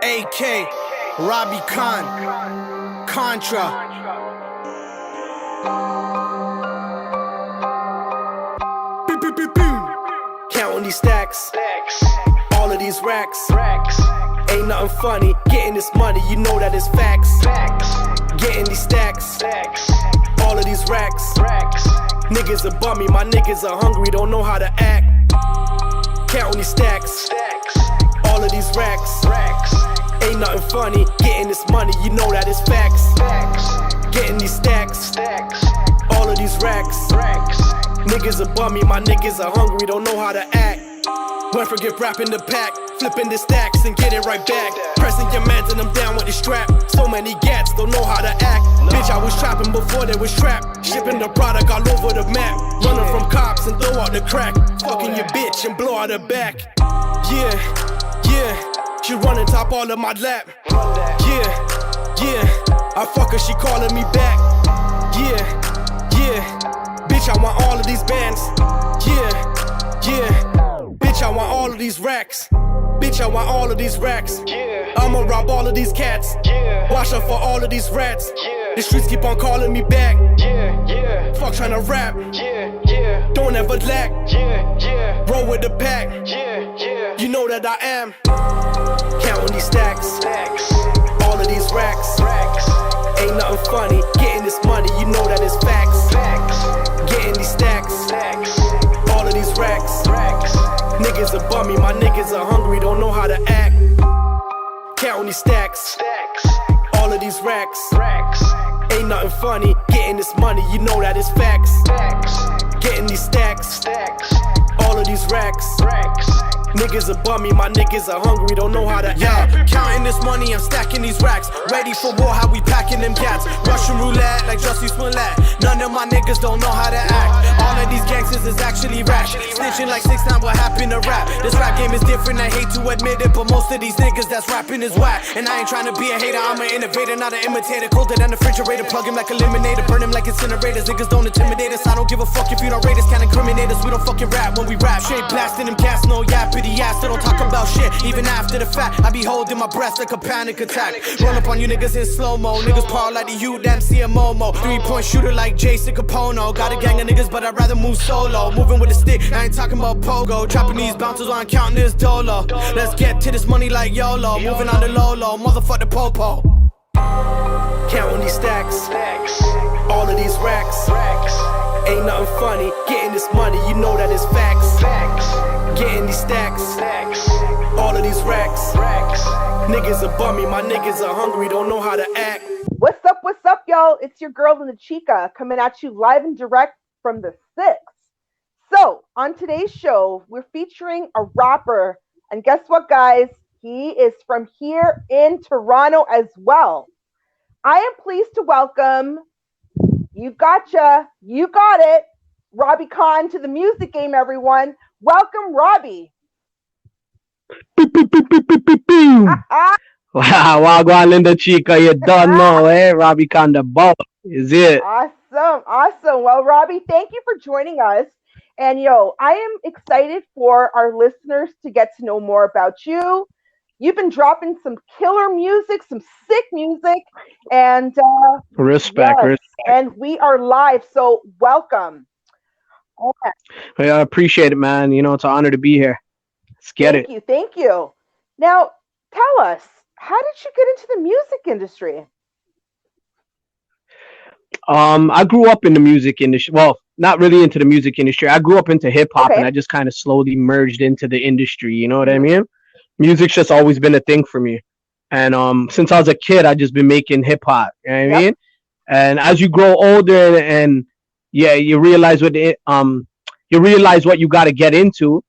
AK, Robbie Khan, Contra. Counting these stacks, all of these racks. Ain't nothing funny, getting this money, you know that it's facts. Getting these stacks, all of these racks. Niggas are bummy, my niggas are hungry, don't know how to act. Counting these stacks, all of these racks. Ain't nothing funny, getting this money, you know that it's facts. Getting these stacks, all of these racks. Niggas are bummy, my niggas are hungry, don't know how to act. Went from get rap in the pack, flipping the stacks and get it right back. Pressing your mans and I'm down with the strap. So many gats, don't know how to act. Bitch, I was trapping before they was trapped. Shipping the product all over the map. Running from cops and throw out the crack. Fucking your bitch and blow out her back. Yeah, she running top all of my lap. Yeah, I fuck her, she calling me back. Yeah, bitch, I want all of these bands. Yeah, bitch, I want all of these racks. Bitch, I want all of these racks. I'ma rob all of these cats. Wash up for all of these rats. The streets keep on calling me back. Fuck tryna rap. Don't ever lack. Roll with the pack. You know that I am. Counting these stacks. All of these racks. Ain't nothing funny. Getting this money, you know that it's facts. Getting these stacks. All of these racks. Niggas are bummy, my niggas are hungry, don't know how to act. Counting these stacks. All of these racks. Ain't nothing funny. Getting this money, you know that it's facts. Getting these stacks. All of these racks. Niggas are bummy, my niggas are hungry, don't know how to act. Counting this money, I'm stacking these racks. Ready for war, how we packing them cats. Russian roulette like Jussie Smollett. None of my niggas don't know how to act. All of these gangsters is actually rash. Snitching like 6 times what happened to rap. This rap game is different, I hate to admit it, but most of these niggas that's rapping is whack. And I ain't trying to be a hater, I'm an innovator, not an imitator. Colder than the refrigerator, plug him like eliminator, burn him like incinerators. Niggas don't intimidate us, I don't give a fuck if you don't rate us. Can't incriminate us, we don't fucking rap when we rap. Straight blasting them cats, no yappity ass. They don't talk about shit, even after the fact. I be holding my breath like a panic attack. Run up on you niggas in slow-mo. Niggas par like the U-Dempsey and Momo. 3-point shooter like Jason Capono. Got a gang of niggas, but I'd rather move solo. Moving with a stick, I ain't talking about pogo. Trapping these bouncers while I'm counting this dolo. Let's get to this money like YOLO. Moving on the low-low, motherfuck the popo. Counting these stacks. All of these racks. Ain't nothing funny. Getting this money, you know that it's facts. Getting these stacks. All of these racks. Niggas are bummy, my niggas are hungry, don't know how to act. What's up, y'all? It's your girl Lyndachica coming at you live and direct from the 6th. So, on today's show, we're featuring a rapper. And guess what, guys? He is from here in Toronto as well. I am pleased to welcome, you got it, Robbie Khan to the music game, everyone. Welcome, Robbie. Wow, Lyndachica, you don't know, eh? Robbie Khan the ball, is it? Awesome. Well, Robbie, thank you for joining us. And I am excited for our listeners to get to know more about you. You've been dropping some killer music, some sick music, and Respect, yes, respect. and we are live. So welcome. Okay. I appreciate it, man. It's an honor to be here. Let's get Thank it. you, thank you. Now, tell us, how did you get into the music industry? I grew up in the music industry. Well, not really into the music industry. I grew up into hip hop, and Okay. I just kind of slowly merged into the industry. You know what I Hmm. mean? Music's just always been a thing for me. And since I was a kid, I just been making hip hop. You know what I Yep. mean? And as you grow older, and yeah, you realize what you got to get into.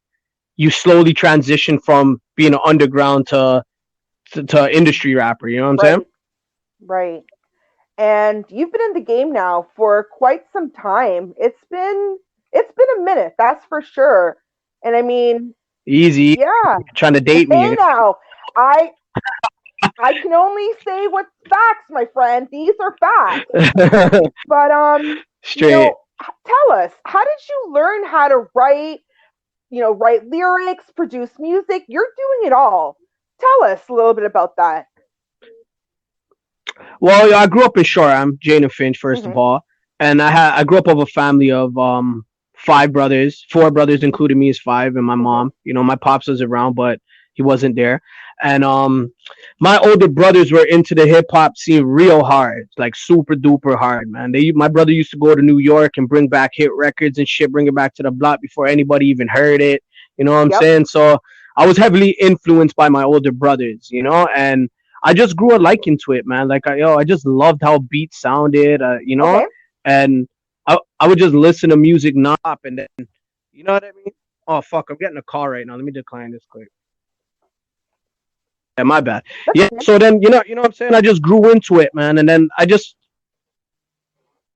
You slowly transition from being an underground to industry rapper. You know what I'm saying? Right, right. And you've been in the game now for quite some time. It's been a minute, that's for sure. And I mean, Easy, yeah. trying to date Hey me. now, I I can only say what's facts, my friend. These are facts. But Straight. tell us, how did you learn how to write, write lyrics, produce music? You're doing it all. Tell us a little bit about that. Well, yeah, I grew up in Shoreham, Jane and Finch, first of Mhm. all, and I grew up of a family of five brothers, four brothers, including me, is five, and my Mhm. mom. My pops was around, but he wasn't there, and my older brothers were into the hip hop scene real hard, like super duper hard, man. My brother used to go to New York and bring back hit records and shit, bring it back to the block before anybody even heard it. You know what I'm Yep. saying? So I was heavily influenced by my older brothers, and I just grew a liking to it, man. Like I just loved how beats sounded, Okay. and I would just listen to music non-stop, and then you know what I mean. Oh fuck, I'm getting a call right now. Let me decline this quick. Yeah, my bad. That's Yeah, okay. so then you know what I'm saying. I just grew into it, man, and then I just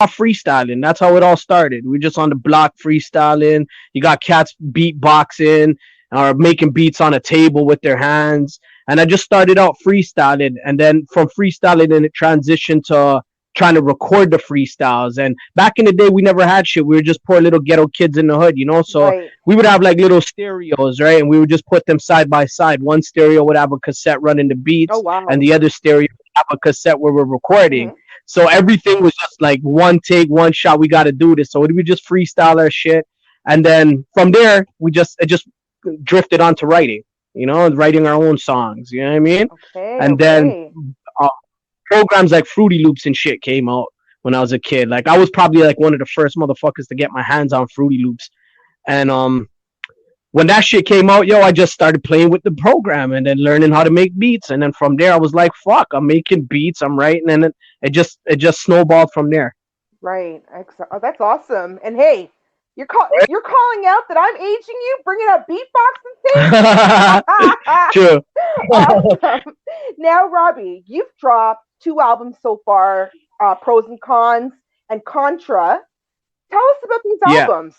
freestyling. That's how it all started. We just on the block freestyling. You got cats beatboxing or making beats on a table with their hands. And I just started out freestyling, and then from freestyling, then it transitioned to trying to record the freestyles. And back in the day, we never had shit. We were just poor little ghetto kids in the hood. So Right. we would have like little stereos, right? And we would just put them side by side. One stereo would have a cassette running the Oh beats, and wow. the other stereo would have a cassette where we're recording. Mhm. So everything was just like one take, one shot. We got to do this. So we just freestyle our shit, and then from there, it just drifted onto writing. And writing our own songs. You know what I mean? Okay. And then Okay. uh, programs like Fruity Loops and shit came out when I was a kid. Like I was probably like one of the first motherfuckers to get my hands on Fruity Loops. And when that shit came out, yo, I just started playing with the program and then learning how to make beats. And then from there, I was like, fuck, I'm making beats, I'm writing, and it just snowballed from there. Right. Oh, that's awesome. And hey, you're calling out that I'm aging you, bringing up beatboxing things. True. Awesome. Now, Robbie, you've dropped two albums so far, Pros and Cons and Contra. Tell us about these Yeah. albums.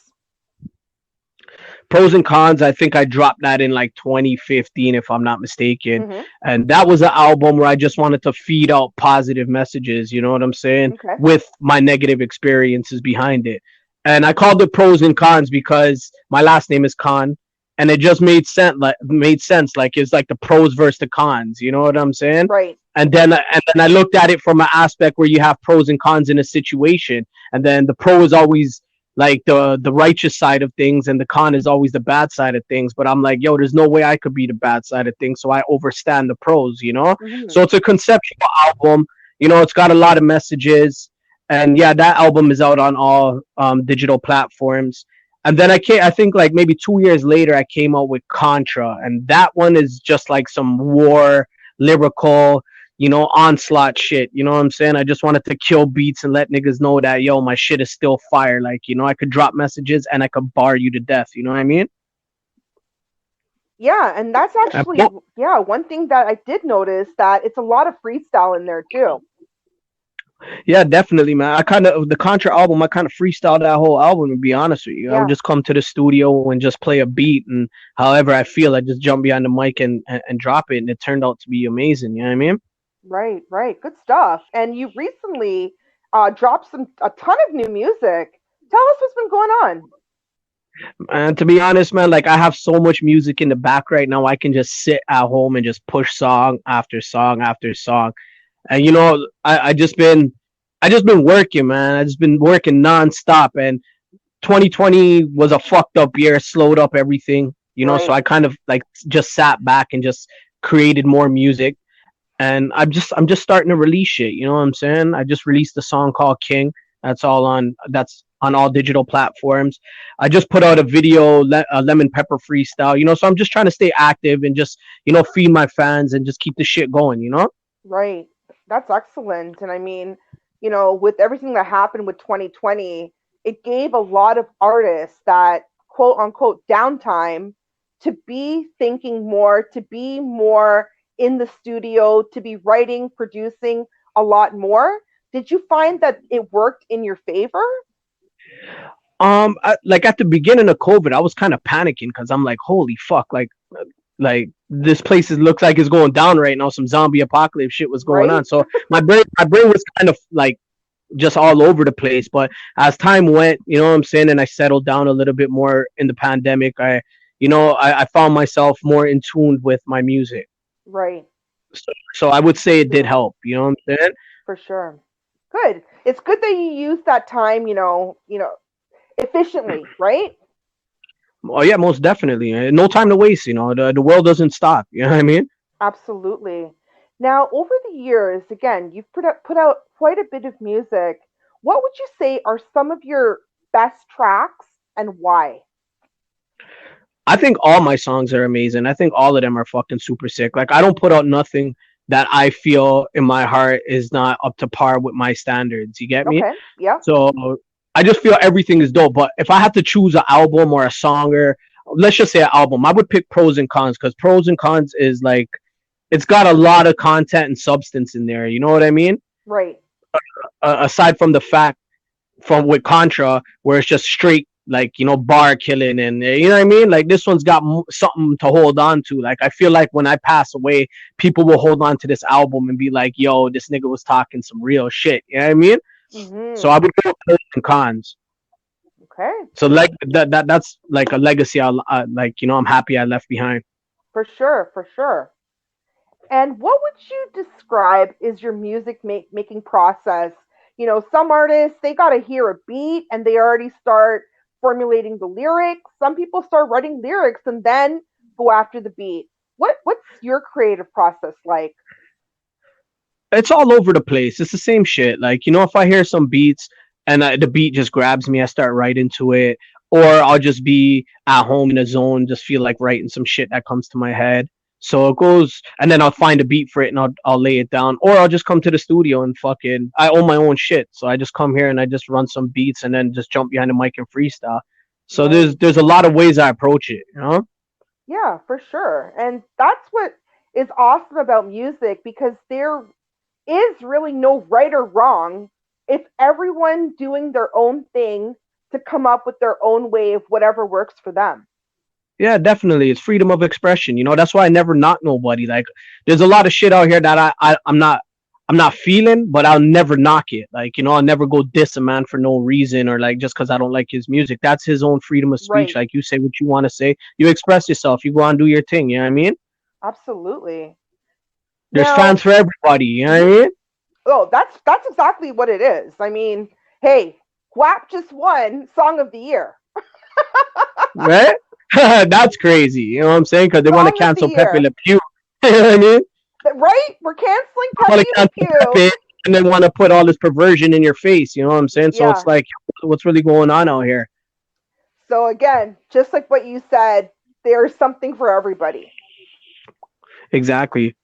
Pros and Cons, I think I dropped that in like 2015, if I'm not mistaken. Hmm. And that was an album where I just wanted to feed out positive messages, you know what I'm saying? Okay. With my negative experiences behind it. And I called it Pros and Cons because my last name is Khan. And it just made sense. Like it's like the pros versus the cons, you know what I'm saying? Right. And then I looked at it from an aspect where you have pros and cons in a situation, and then the pro is always like the righteous side of things, and the con is always the bad side of things. But I'm like, yo, there's no way I could be the bad side of things, so I overstand the pros. Hmm. So it's a conceptual album. It's got a lot of messages, and yeah, that album is out on all digital platforms. And then I think like maybe 2 years later, I came out with Contra, and that one is just like some war lyrical, onslaught shit. You know what I'm saying? I just wanted to kill beats and let niggas know that, yo, my shit is still fire. Like, I could drop messages and I could bar you to death. You know what I mean? Yeah, and that's And actually, yeah, one thing that I did notice, that it's a lot of freestyle in there too. yeah, definitely, man. The Contra album, I kind of freestyled that whole album, to be honest with you. I would Yeah. just come to the studio and just play a beat, and however I feel, I just jump behind the mic and drop it. And it turned out to be amazing. You know what I mean? Right, right. Good stuff. And you recently dropped a ton of new music. Tell us what's been going on. And to be honest, man, like I have so much music in the back right now. I can just sit at home and just push song after song after song. And I just been working, man. I just been working nonstop. And 2020 was a fucked up year, slowed up everything. So Right. I kind of like just sat back and just created more music. And I'm just starting to release shit. You know what I'm saying? I just released a song called King. That's on all digital platforms. I just put out a video, a lemon pepper freestyle. So I'm just trying to stay active and just feed my fans and just keep the shit going. Right. That's excellent. And I mean, with everything that happened with 2020, it gave a lot of artists that quote unquote downtime to be thinking more, to be more in the studio, to be writing, producing a lot more. Did you find that it worked in your favor? Like at the beginning of COVID, I was kind of panicking because I'm like, holy fuck, like this place looks like it's going down right now. Some zombie apocalypse shit was going Right? on. So my brain was kind of like just all over the place. But as time went, you know what I'm saying, and I settled down a little bit more in the pandemic, I found myself more in tune with my music. Right. So I would say it did help. You know what I'm saying? For sure. Good. It's good that you use that time, efficiently, right? Oh yeah, most definitely. No time to waste. The world doesn't stop. You know what I mean? Absolutely. Now, over the years, again, you've put out quite a bit of music. What would you say are some of your best tracks and why? I think all my songs are amazing. I think all of them are fucking super sick. Like I don't put out nothing that I feel in my heart is not up to par with my standards. You get me? Okay. Yeah. So I just feel everything is dope. But if I had to choose an album or a song, or let's just say an album, I would pick Pros and Cons, because Pros and Cons is like it's got a lot of content and substance in there. You know what I mean? Right. Aside from the fact from with Contra, where it's just straight like bar killing, and you know what I mean. Like this one's got something to hold on to. Like I feel like when I pass away, people will hold on to this album and be like, "Yo, this nigga was talking some real shit." You know what I mean? So Mm-hmm. I would go with Pros and Cons. Okay. So like that's like a legacy. Like I'm happy I left behind. For sure. For sure. And what would you describe is your music making process? Some artists, they got to hear a beat and they already start formulating the lyrics. Some people start writing lyrics and then go after the beat. What's your creative process like? It's all over the place. It's the same shit. Like if I hear some beats and the beat just grabs me, I start writing to it, or I'll just be at home in a zone, just feel like writing some shit that comes to my head. So it goes, and then I'll find a beat for it and I'll lay it down, or I'll just come to the studio and fucking I own my own shit, so I just come here and I just run some beats and then just jump behind the mic and freestyle. So Right. there's a lot of ways I approach it. Yeah, for sure. And that's what is awesome about music because there is really no right or wrong. It's everyone doing their own thing to come up with their own way of whatever works for them. Yeah, definitely. It's freedom of expression. That's why I never knock nobody. Like, there's a lot of shit out here that I'm not feeling, but I'll never knock it. Like, I'll never go diss a man for no reason, or like just because I don't like his music. That's his own freedom of speech. Right. Like, you say what you want to say, you express yourself, you go on and do your thing. You know what I mean? Absolutely. There's Now, fans for everybody. You know mhm. what I mean? Oh, that's exactly what it is. I mean, hey, WAP just won Song of the Year. Right? That's crazy. You know what I'm saying? Because they want to Song of the cancel Pepe Year. Le Pew. You know what I mean? Right? We're canceling They want Pepe to Le cancel Pew. Pepe and then want to put all this perversion in your face. You know what I'm saying? So it's Yeah. like, what's really going on out here? So again, just like what you said, there's something for everybody. Exactly.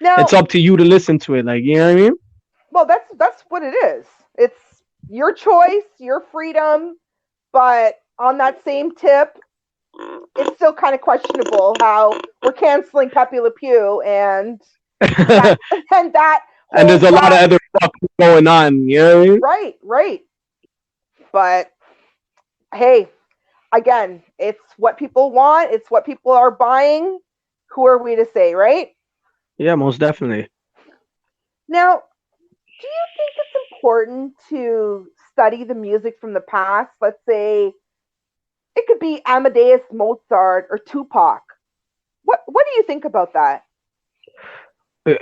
It's Now, up to you to listen to it. Like, you know what I mean? well, that's what it is. It's your choice, your freedom, but on that same tip, it's still kind of questionable how we're canceling Pepe Le Pew that and that And whole there's a lot of track. other fuck going on. You know what I mean? Right, right. But hey, again, it's what people want. It's what people are buying. Who are we to say, right? Yeah, most definitely. Now, do you think it's important to study the music from the past? Let's say It could be Amadeus Mozart or Tupac. What do you think about that?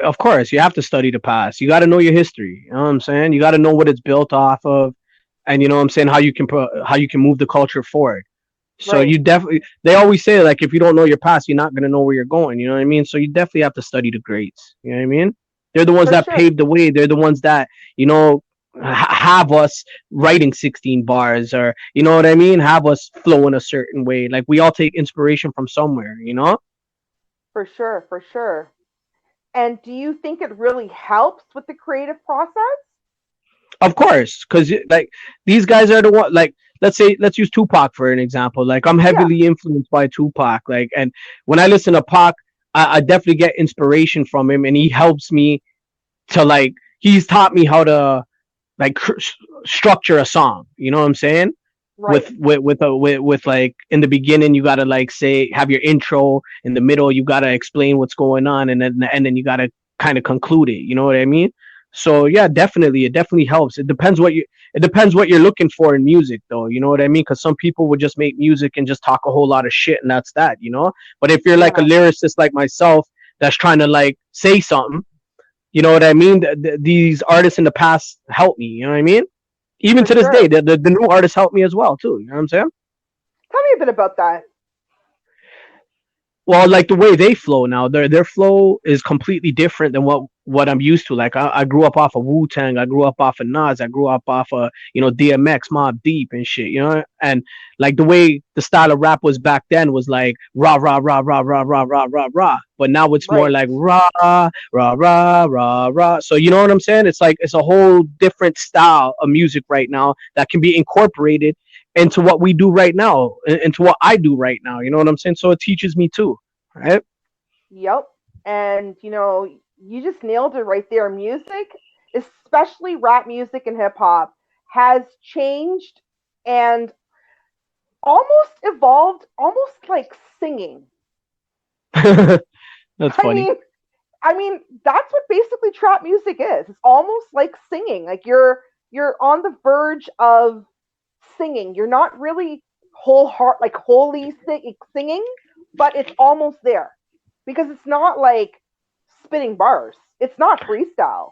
Of course, you have to study the past. You got to know your history. You know what I'm saying? You got to know what it's built off of, and you know what I'm saying, how you can move the culture forward. So Right. you definitely, they always say like if you don't know your past, you're not gonna know where you're going. You know what I mean? So you definitely have to study the greats. You know what I mean? They're the ones For that sure. paved the way. They're the ones that have us writing 16 bars, or you know what I mean, have us flow in a certain way. Like we all take inspiration from somewhere. You know? For sure. For sure. And do you think it really helps with the creative process? Of course, because like these guys are the one. Like let's use Tupac for an example. Like I'm Yeah. heavily influenced by Tupac. Like, and when I listen to Pac, I definitely get inspiration from him, and he helps me to like he's taught me how to like structure a song. You know what I'm saying? Right. With like in the beginning you gotta like say have your intro, in the middle you gotta explain what's going on, and then the end then you gotta kind of conclude it. You know what I mean? So yeah, definitely it definitely helps. It depends what you're looking for in music though. You know what I mean? Because some people would just make music and just talk a whole lot of shit and that's that. You know? But if you're like a Yeah. lyricist like myself that's trying to like say something, you know what I mean? These artists in the past helped me. You know what I mean? Even For to this day, sure. the new artists help me as well too. You know what I'm saying? Tell me a bit about that. Well, like the way they flow now, their flow is completely different than what I'm used to. Like I grew up off of Wu Tang, I grew up off of Nas, I grew up off of DMX, Mob Deep and shit. You know, and like the way the style of rap was back then was like rah rah rah rah rah rah rah rah rah. But now it's more Right. like rah rah rah rah rah. So you know what I'm saying? It's like it's a whole different style of music right now that can be incorporated into what we do right now, into what I do right now. You know what I'm saying? So it teaches me too, right? Yep. And you just nailed it right there. Music, especially rap music and hip hop, has changed and almost evolved, almost like singing. That's I funny. mean, I mean, that's what basically trap music is. It's almost like singing. Like you're on the verge of singing. You're not really whole heart like wholly singing, but it's almost there because it's not like spitting bars. It's not freestyle.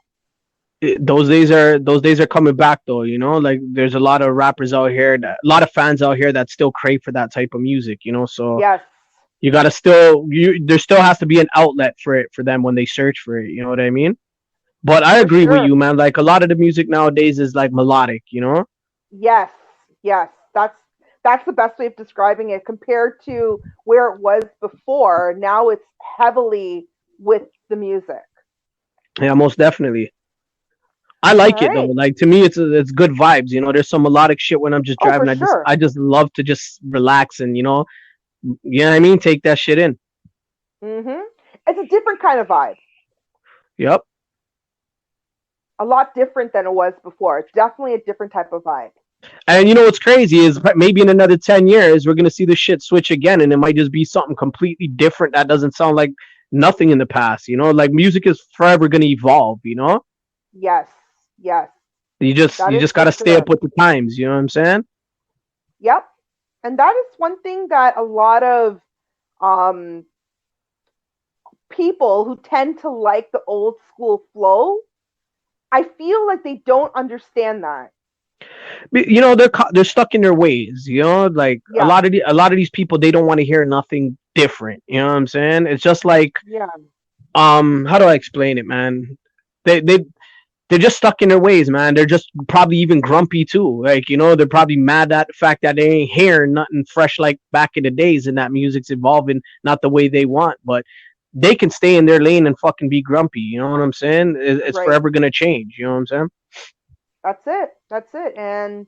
Those days are coming back though. You know, like there's a lot of rappers out here, a lot of fans out here that still crave for that type of music. You know, so Yes, you gotta still there still has to be an outlet for it for them when they search for it. You know what I mean? But I for agree with sure. you, man. Like a lot of the music nowadays is like melodic. You know? Yes, yes. That's the best way of describing it compared to where it was before. Now it's heavily with the music. Yeah, most definitely. I All like it though. right. Like to me, it's good vibes. You know, there's some melodic shit when I'm just Oh, for driving. sure. I just love to just relax and you know what I mean. Take that shit in. Mhm. It's a different kind of vibe. Yep. A lot different than it was before. It's definitely a different type of vibe. And you know what's crazy is maybe in another 10 years we're gonna see the shit switch again, and it might just be something completely different that doesn't sound like nothing in the past. You know, like music is forever gonna evolve. You know, Yes. Yes. you just That you is just for gotta stay up sure. with the times. You know what I'm saying? Yep. And that is one thing that a lot of um people who tend to like the old school flow, I feel like they don't understand that. You know they're stuck in their ways. You know, like Yeah. a lot of these people they don't want to hear nothing different. You know what I'm saying? It's just like Yeah. how do I explain it, man? They they they're just stuck in their ways, man. They're just probably even grumpy too. Like, they're probably mad at the fact that they ain't hearing nothing fresh like back in the days and that music's evolving not the way they want. But they can stay in their lane and fucking be grumpy. You know what I'm saying? It's Right. forever gonna change. You know what I'm saying? That's it. That's it. And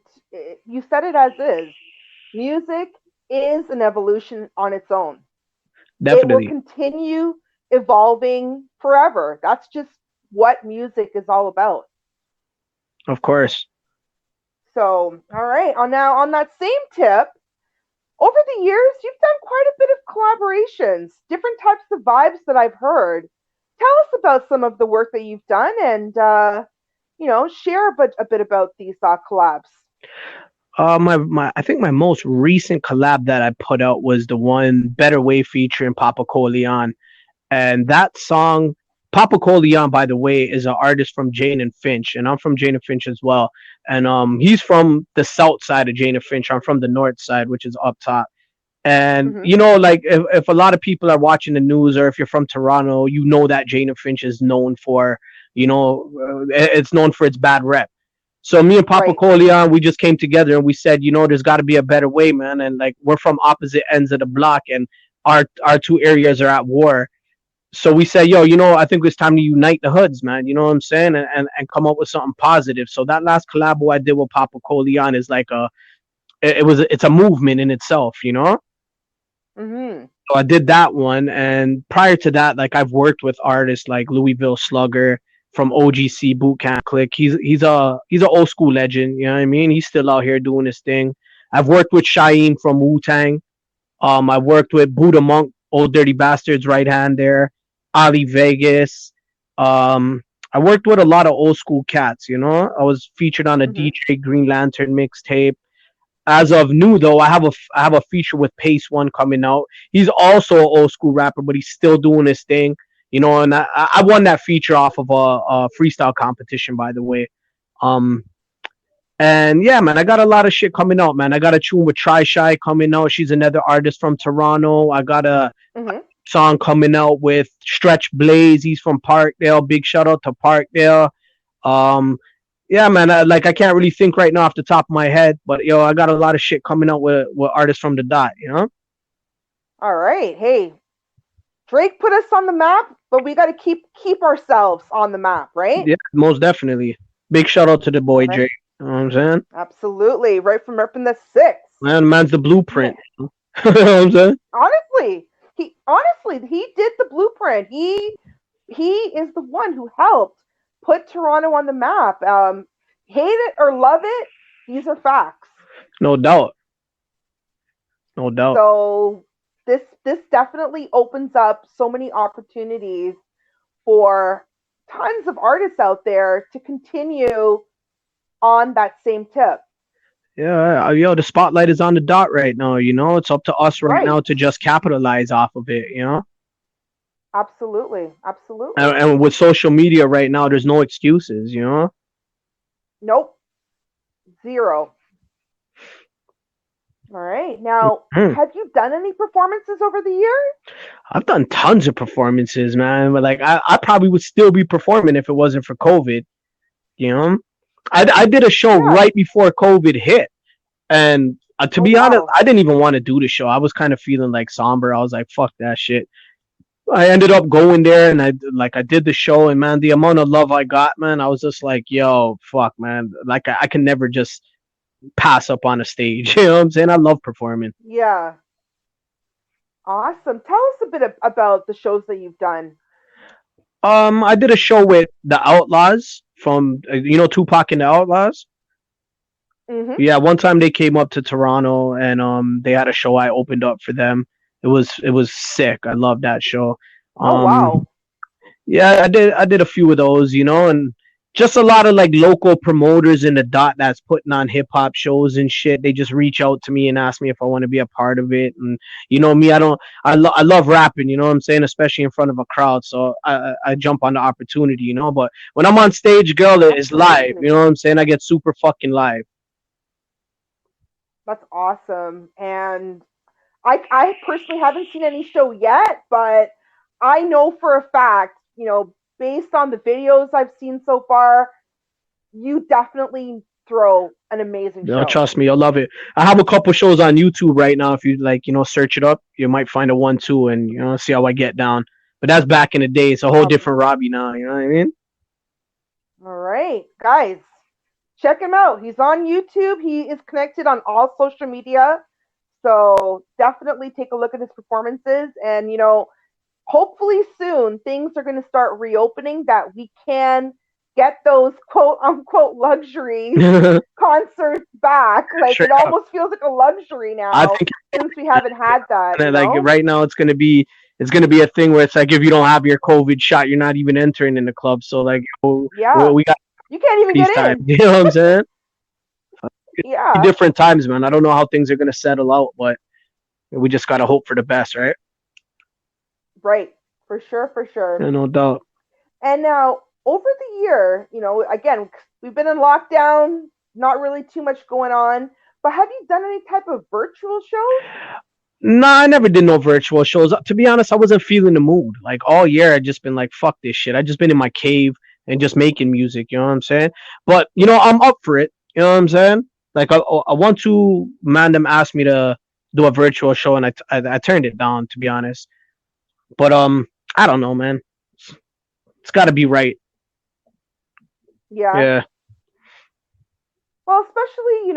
you said it as is. Music is an evolution on its own. It will Definitely. continue evolving forever. That's just what music is all about. Of course. So, all right. On that same tip, over the years, you've done quite a bit of collaborations, different types of vibes that I've heard. Tell us about some of the work that you've done and share a bit about these collabs. I think my most recent collab that I put out was the one Better Way featuring Papa Coleon. And that song, Papa Coleon, by the way, is an artist from Jane and Finch, and I'm from Jane and Finch as well. And he's from the south side of Jane and Finch. I'm from the north side, which is up top. And Mhm. you know, like if a lot of people are watching the news, or if you're from Toronto, you know that Jane and Finch is known for, it's known for its bad rep. So me and Papa Right. Coleon, we just came together and we said, there's got to be a better way, man. And like we're from opposite ends of the block, and our two areas are at war. So we said, yo, I think it's time to unite the hoods, man. You know what I'm saying? And come up with something positive. So that last collabo I did with Papa Coleon is like it's a movement in itself, Mhm. So I did that one, and prior to that, like I've worked with artists like Louisville Slugger from OGC Bootcamp Click. He's a old school legend, you know what I mean? He's still out here doing his thing. I've worked with Shaheen from Wu Tang. I worked with Buddha Monk, Old Dirty Bastards right hand there, Ali Vegas. I worked with a lot of old school cats, I was featured on a Mhm. DJ Green Lantern mixtape. As of new though, I have a feature with Pace One coming out. He's also an old school rapper, but he's still doing his thing. And I won that feature off of a freestyle competition, by the way. Um, and yeah, man, I got a lot of shit coming out, man. I got a tune with Try Shy coming out. She's another artist from Toronto. I got a Mhm. song coming out with Stretch Blaze. He's from Parkdale. Big shout out to Parkdale. Um, yeah, man. I can't really think right now off the top of my head, but I got a lot of shit coming out with artists from the dot. All right. Hey, Drake put us on the map, but we got to keep ourselves on the map, right? Yeah, most definitely. Big shout out to the boy All right. Drake. You know what I'm saying? Absolutely. Right from repping the six. Man's the blueprint. You know what I'm saying? Honestly, he did the blueprint. He is the one who helped put Toronto on the map. Hate it or love it, these are facts. No doubt. No doubt. So this definitely opens up so many opportunities for tons of artists out there to continue on that same tip. Yeah, the spotlight is on the dot right now. It's up to us right Right. now to just capitalize off of it. Absolutely. Absolutely. And with social media right now, there's no excuses. Nope. Zero. All right. Now, Mhm. have you done any performances over the year? I've done tons of performances, man. But like, I probably would still be performing if it wasn't for COVID. You know, I did a show Yeah. right before COVID hit, and to Oh, be honest, wow. I didn't even want to do the show. I was kind of feeling like somber. I was like, fuck that shit. I ended up going there, and I did the show, and man, the amount of love I got, man, I was just like, yo, fuck, man. Like I can never just pass up on a stage. You know what I'm saying? I love performing. Yeah. Awesome. Tell us a bit about the shows that you've done. I did a show with the Outlaws from Tupac and the Outlaws. Mm-hmm. Yeah, one time they came up to Toronto, and they had a show. I opened up for them. It was sick. I love that show. Oh, wow. Yeah, I did a few of those, and just a lot of like local promoters in the dot that's putting on hip hop shows and shit. They just reach out to me and ask me if I want to be a part of it. And me, I love rapping, you know what I'm saying, especially in front of a crowd. So I jump on the opportunity, But when I'm on stage, girl, it's live. You know what I'm saying? I get super fucking live. That's awesome. And I personally haven't seen any show yet, but I know for a fact, based on the videos I've seen so far, you definitely throw an amazing show. Trust me, you'll love it. I have a couple shows on YouTube right now. If you search it up, you might find a 1-2 and see how I get down. But that's back in the day. It's a whole different Robbie now. You know what I mean? All right, guys, check him out. He's on YouTube. He is connected on all social media. So definitely take a look at his performances. And, hopefully soon things are going to start reopening that we can get those quote unquote luxury concerts back. Like it almost feels like a luxury now since we haven't had that. Right now it's gonna be a thing where it's like if you don't have your COVID shot, you're not even entering in the club. So like we got you can't even get in. You know what I'm saying? Yeah, different times, man. I don't know how things are gonna settle out, but we just gotta hope for the best, right? right. For sure, for sure. Yeah, no doubt. And now, over the year, again, we've been in lockdown, not really too much going on. But have you done any type of virtual shows? Nah, I never did no virtual shows. To be honest, I wasn't feeling the mood. Like all year, I just been like, fuck this shit. I just been in my cave and just making music. You know what I'm saying? But I'm up for it. You know what I'm saying? Like I want to. Man, them asked me to do a virtual show, and I turned it down. To be honest, but I don't know, man. It's got to be right. Yeah. Yeah. Well, especially,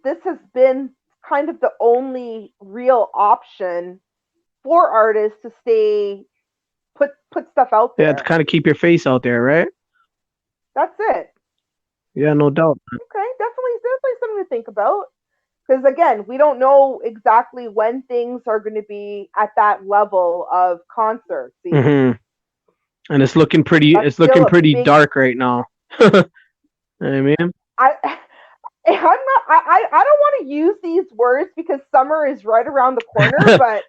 this has been kind of the only real option for artists to stay put stuff out Yeah, there. to kind of keep your face out there, right? That's it. Yeah, no doubt. Okay, definitely something to think about. Because again, we don't know exactly when things are going to be at that level of concert. Mm-hmm. And it's looking pretty. That's It's looking still a pretty big. dark right now. You know what I mean, I I'm not. I don't want to use these words because summer is right around the corner, but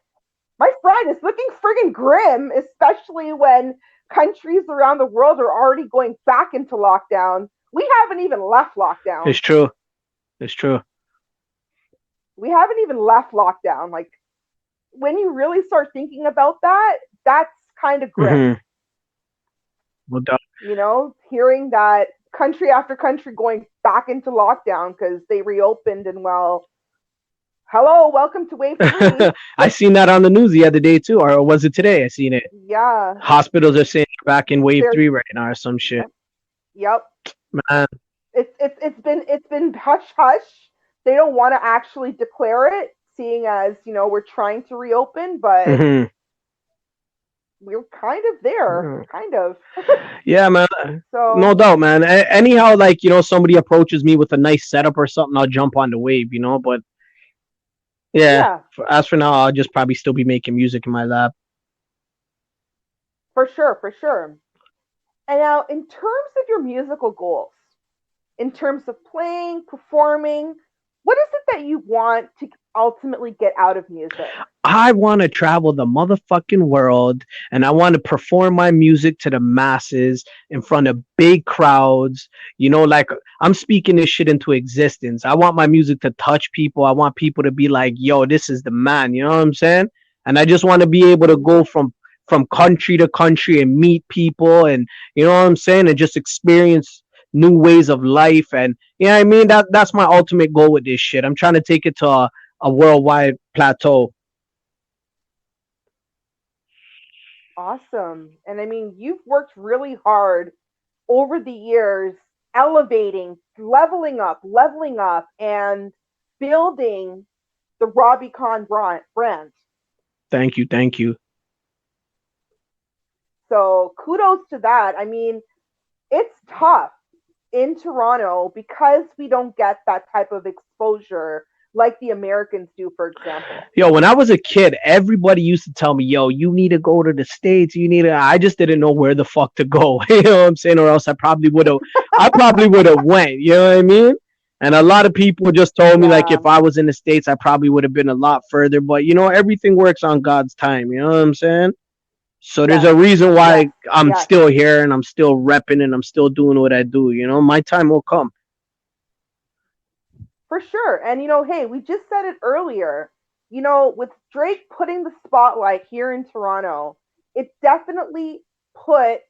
my friend, it's looking friggin' grim, especially when countries around the world are already going back into lockdown. We haven't even left lockdown. it's true. It's true. We haven't even left lockdown. Like, when you really start thinking about that, that's kind of grim. No doubt. Hearing that country after country going back into lockdown because they reopened and, well, hello, welcome to wave 3. I seen that on the news the other day too, or was it today? I seen it. Yeah. Hospitals are saying back in wave 3 right now, or some shit. Yep. Man, It's been hush hush. They don't want to actually declare it, seeing as we're trying to reopen, but we're kind of there, kind of. yeah, man. So No doubt, man. Anyhow, like somebody approaches me with a nice setup or something, I'll jump on the wave, But yeah. As for now, I'll just probably still be making music in my lab. For sure, for sure. And now, in terms of your musical goals, in terms of playing, performing, what is it that you want to ultimately get out of music? I want to travel the motherfucking world, and I want to perform my music to the masses in front of big crowds. Like I'm speaking this shit into existence. I want my music to touch people. I want people to be like, yo, this is the man. You know what I'm saying? And I just want to be able to go from country to country and meet people, and you know what I'm saying, and just experience new ways of life. And I mean, that's my ultimate goal with this shit. I'm trying to take it to a worldwide plateau. Awesome. And I mean, you've worked really hard over the years, elevating, leveling up, and building the Robbie Khan brand. Thank you. So kudos to that. I mean, it's tough in Toronto because we don't get that type of exposure like the Americans do, for example. Yo, when I was a kid, everybody used to tell me, yo, you need to go to the States. I just didn't know where the fuck to go. You know what I'm saying? Or else I probably would have went. You know what I mean? And a lot of people just told me, like, if I was in the States, I probably would have been a lot further. But, everything works on God's time. You know what I'm saying? So there's a reason why I'm still here and I'm still repping and I'm still doing what I do. My time will come. For sure. And, hey, we just said it earlier. With Drake putting the spotlight here in Toronto, it definitely put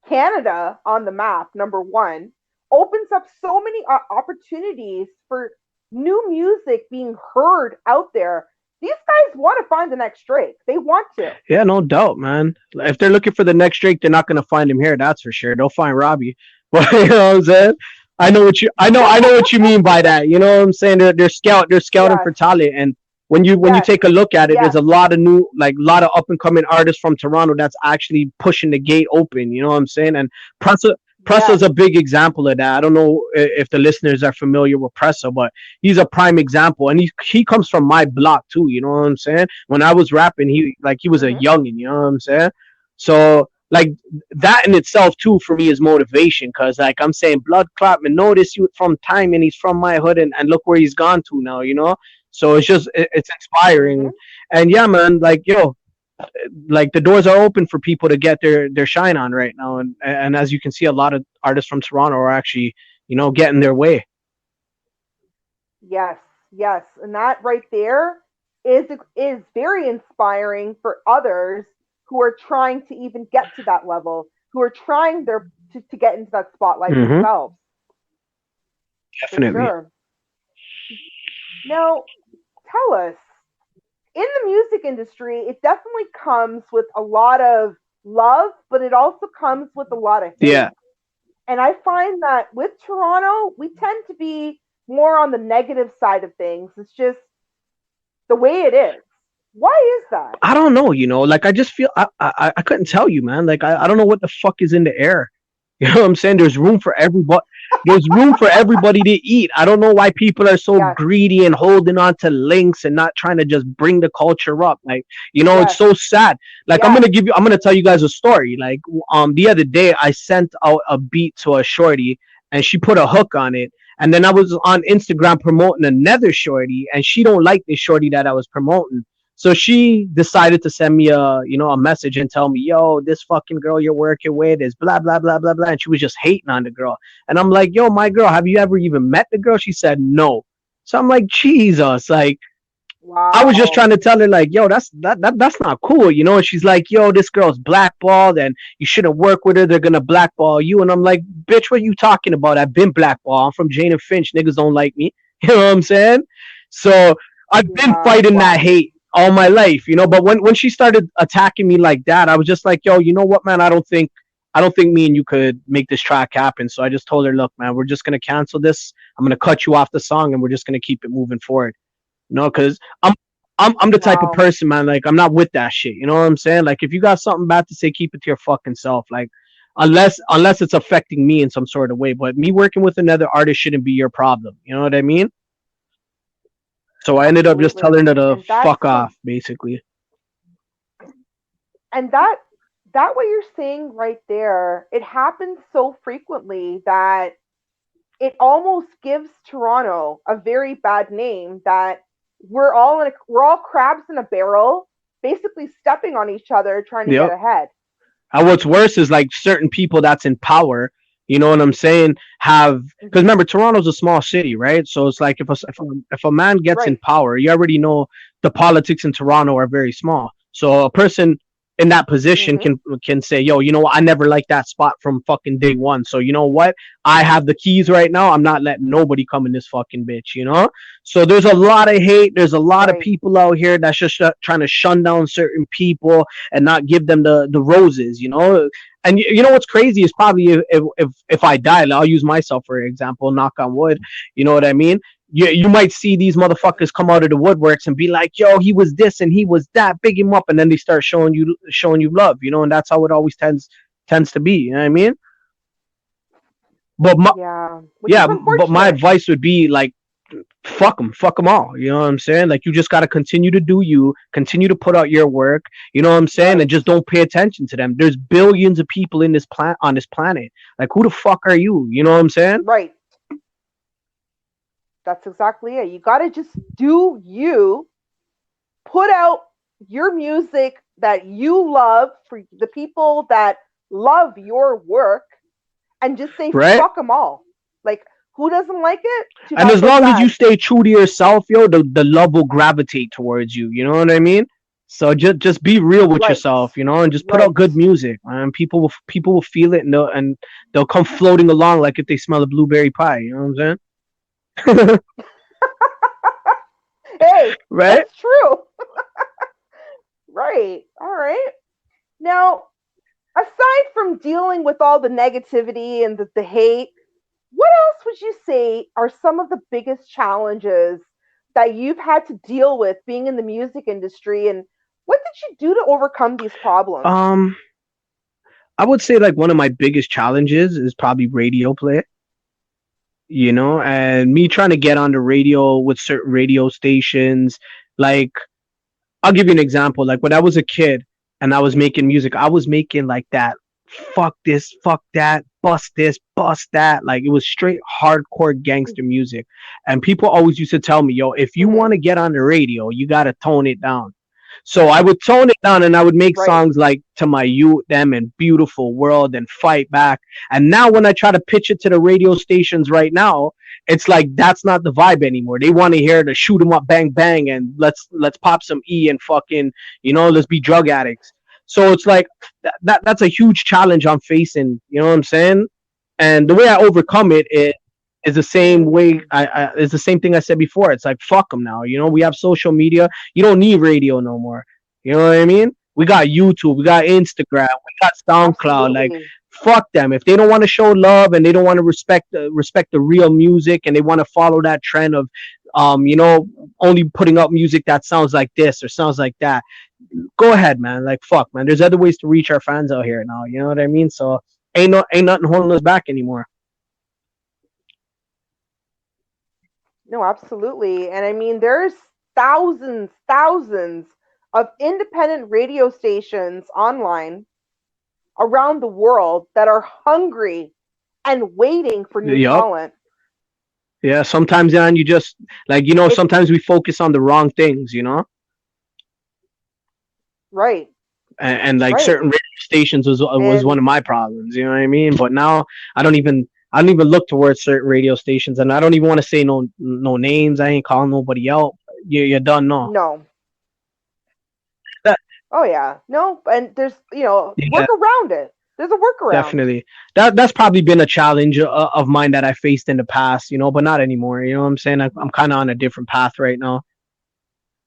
Canada on the map, number one. Opens up so many opportunities for new music being heard out there. These guys want to find the next Drake. They want to. Yeah, no doubt, man. If they're looking for the next Drake, they're not going to find him here. That's for sure. They'll find Robbie. But you know what I'm saying? I know what you mean by that. You know what I'm saying? They're scouting for talent. And when you take a look at it, there's a lot of new, like a lot of up and coming artists from Toronto that's actually pushing the gate open. You know what I'm saying? And Pressa's a big example of that. I don't know if the listeners are familiar with Pressa, but he's a prime example. And he comes from my block too. You know what I'm saying? When I was rapping, he was a youngin'. You know what I'm saying? So like that in itself too for me is motivation, because like I'm saying, blood clot man notice you from time, and he's from my hood, and look where he's gone to now, you know. So it's just it's Mm-hmm. inspiring. And yeah, man, like yo, like the doors are open for people to get their shine on right now, and as you can see, a lot of artists from Toronto are actually, you know, getting their way. Yes, yes, and that right there is very inspiring for others who are trying to even get to that level, who are trying to get into that spotlight Hmm. themselves, for Definitely. sure. Now, tell us, in the music industry, it definitely comes with a lot of love, but it also comes with a lot of Yeah. hate. And I find that with Toronto, we tend to be more on the negative side of things. It's just the way it is. Why is that? I don't know, you know, like I just feel I couldn't tell you, man. Like I don't know what the fuck is in the air. You know what I'm saying? There's room for everybody. There's room for everybody to eat. I don't know why people are so Yes, greedy and holding on to links and not trying to just bring the culture up. Like, you know, it's yes, so sad. Like yes. I'm gonna tell you guys a story. Like the other day I sent out a beat to a shorty and she put a hook on it. And then I was on Instagram promoting another shorty, and she don't like this shorty that I was promoting. So she decided to send me a, you know, a message and tell me, yo, this fucking girl you're working with is blah blah blah blah blah. And she was just hating on the girl. And I'm like, yo, my girl, have you ever even met the girl? She said no. So I'm like, Jesus, like I was just Wow. trying to tell her, like, yo, that's not cool, you know. And she's like, yo, this girl's blackballed, and you shouldn't work with her. They're gonna blackball you. And I'm like, bitch, what are you talking about? I've been blackballed. I'm from Jane and Finch. Niggas don't like me. You know what I'm saying? So I've been Yeah, fighting that wow. hate all my life, you know. But when she started attacking me like that, I was just like, yo, you know what, man? I don't think me and you could make this track happen. So I just told her, look, man, we're just gonna cancel this. I'm gonna cut you off the song, and we're just gonna keep it moving forward. No, because I'm the type of Wow. person, man. Like I'm not with that shit. You know what I'm saying? Like if you got something bad to say, keep it to your fucking self. Like unless it's affecting me in some sort of way. But me working with another artist shouldn't be your problem. You know what I mean? So I ended up just Absolutely. telling her to And that's fuck off, basically. and that what you're saying right there, it happens so frequently that it almost gives Toronto a very bad name, that we're all crabs in a barrel, basically stepping on each other trying to get Yep. ahead. And what's worse is like certain people that's in power, you know what I'm saying, have, because Hmm. remember Toronto's a small city, right? So it's like if a man gets in Right. power, you already know the politics in Toronto are very small. So a person in that position Hmm. can say, yo, you know what, I never liked that spot from fucking day one. So you know what? I have the keys right now. I'm not letting nobody come in this fucking bitch, you know? So there's a lot of hate. There's a lot of Right. people out here that's just trying to shun down certain people and not give them the roses, you know. And you know what's crazy is probably if I die, I'll use myself for example, knock on wood. You know what I mean? You might see these motherfuckers come out of the woodworks and be like, yo, he was this and he was that, big him up, and then they start showing you love, you know, and that's how it always tends to be. You know what I mean? But my, Yeah, which is yeah, but my unfortunate. advice would be like, fuck them all. You know what I'm saying? Like you just got to continue to do you, continue to put out your work. You know what I'm saying? And Right. just don't pay attention to them. There's billions of people in this on this planet. Like who the fuck are you? You know what I'm saying? Right. That's exactly it. You got to just do you, put out your music that you love for the people that love your work, and just say Right? fuck them all. Like, who doesn't like it? Too And bad, as so long as you sad. stay true to yourself, yo, the love will gravitate towards you. You know what I mean? So just be real with Right. yourself, you know, and just put out Right. good music, and people will feel it, and they'll come floating along like if they smell a blueberry pie. You know what I'm saying? Hey, Right? that's true. Right. All right. Now, aside from dealing with all the negativity and the hate, what else would you say are some of the biggest challenges that you've had to deal with being in the music industry, and what did you do to overcome these problems? Um, I would say like one of my biggest challenges is probably radio play, you know, and me trying to get on the radio with certain radio stations. Like, I'll give you an example. Like when I was a kid and I was making music, I was making like that fuck this, fuck that, bust this, bust that. Like it was straight hardcore gangster music. And people always used to tell me, yo, if you Mm-hmm. want to get on the radio, you got to tone it down. So I would tone it down and I would make Right. songs like To My Youth, Them, and Beautiful World and Fight Back. And now when I try to pitch it to the radio stations right now, it's like that's not the vibe anymore. They want to hear the shoot 'em up, bang bang, and let's pop some E and fucking let's be drug addicts. So it's like that's a huge challenge I'm facing. You know what I'm saying? And the way I overcome it is the same way I is the same thing I said before. It's like fuck them now. We have social media. You don't need radio no more. You know what I mean? We got YouTube, we got Instagram, we got SoundCloud. Like Absolutely. fuck them. If they don't want to show love and they don't want to respect the real music and they want to follow that trend of only putting up music that sounds like this or sounds like that, go ahead, man. Like fuck, man. There's other ways to reach our fans out here now. You know what I mean? So ain't nothing holding us back anymore. No, absolutely. And I mean, there's thousands of independent radio stations online around the world that are hungry and waiting for new Yup. talent. Yeah, sometimes, man, you just like It's sometimes we focus on the wrong things, right, and like right. certain radio stations was one And of my problems. You know what I mean? But now I don't even look towards certain radio stations, and I don't even want to say no names. I ain't calling nobody out. You're done, no. no. That Oh yeah. No, and there's, yeah, work around it. There's a workaround. definitely. That's probably been a challenge of mine that I faced in the past, but not anymore. You know what I'm saying? I'm kind of on a different path right now.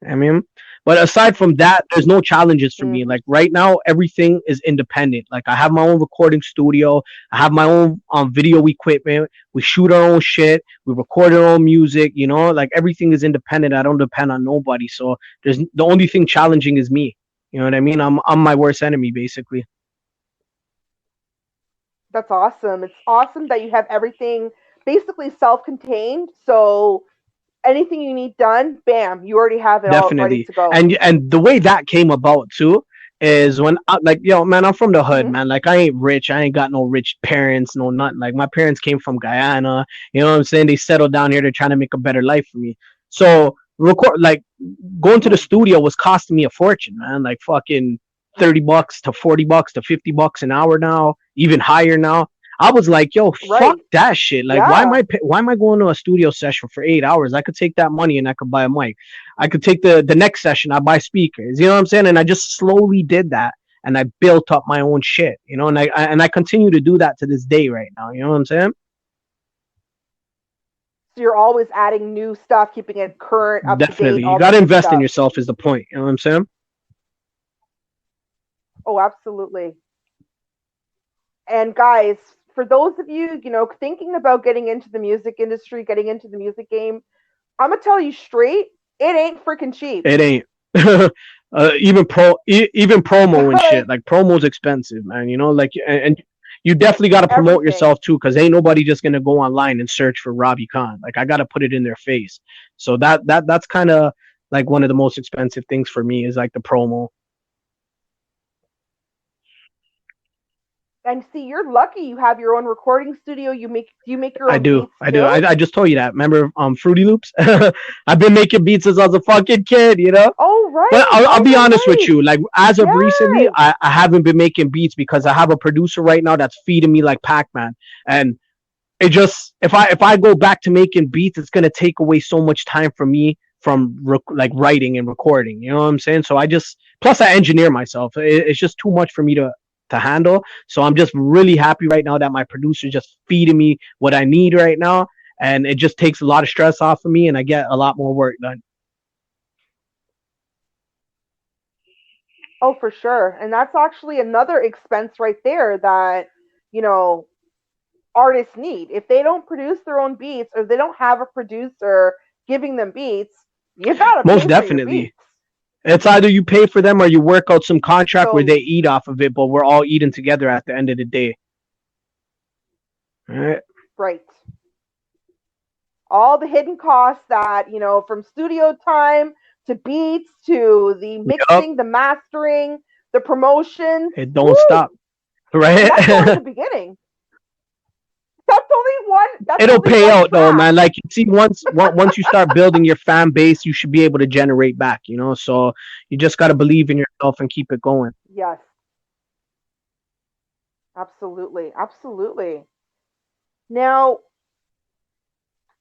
I mean, but aside from that, there's no challenges for me. Mm-hmm. Like right now, everything is independent. Like I have my own recording studio. I have my own video equipment. We shoot our own shit. We record our own music. Like everything is independent. I don't depend on nobody. So there's the only thing challenging is me. You know what I mean? I'm my worst enemy basically. That's awesome. It's awesome that you have everything basically self-contained. So anything you need done, bam, you already have it all ready Definitely. to go. And the way that came about too is when like man, I'm from the hood, Hmm. man. Like I ain't rich. I ain't got no rich parents, no nothing. Like my parents came from Guyana. You know what I'm saying? They settled down here. They're trying to make a better life for me. So record like going to the studio was costing me a fortune, man. Like fucking $30 to $40 to $50 an hour now, even higher now. I was like, yo, fuck Right. that shit. Like, Yeah. why am I going to a studio session for 8 hours? I could take that money and I could buy a mic. I could take the next session. I buy speakers. You know what I'm saying? And I just slowly did that, and I built up my own shit. And I continue to do that to this day right now. You know what I'm saying? So you're always adding new stuff, keeping it current, up to date, Definitely, you all got that to good invest in stuff. yourself. Is the point? You know what I'm saying? Oh, absolutely. And guys, for those of you, thinking about getting into the music industry, getting into the music game, I'm gonna tell you straight, it ain't freaking cheap. It ain't. Even promo and shit. Like Like promo's expensive, man. Like and you definitely got to promote everything. yourself too, because ain't nobody just gonna go online and search for Robbie Khan. Like I got to put it in their face. So that's kind of like one of the most expensive things for me is like the promo. And see, you're lucky you have your own recording studio. You make your I own do. beats I do. too. I just told you that. Remember Fruity Loops? I've been making beats since I was a fucking kid. Oh But right, I'll right, be right, honest with right. you. Like as of recently, Yes. I haven't been making beats because I have a producer right now that's feeding me like Pac-Man. And it just if I go back to making beats, it's gonna take away so much time from me from like writing and recording. You know what I'm saying? So I just plus I engineer myself. It's just too much for me to handle. So I'm just really happy right now that my producer just feeding me what I need right now, and it just takes a lot of stress off of me, and I get a lot more work done. Oh, for sure. And that's actually another expense right there that, you know, artists need. If they don't produce their own beats or they don't have a producer giving them beats, you gotta Most pay for your definitely. beats. It's either you pay for them or you work out some contract where So, they eat off of it, but we're all eating together at the end of the day. All right. right. All the hidden costs that, from studio time to beats to the Yup. mixing, the mastering, the promotion. It don't Woo! stop. And that's only right? the beginning. That's only one. That's It'll only pay one out though, track. man. Like you see, once you start building your fan base, you should be able to generate back. You know, so you just got to believe in yourself and keep it going. Yes, absolutely, absolutely. Now,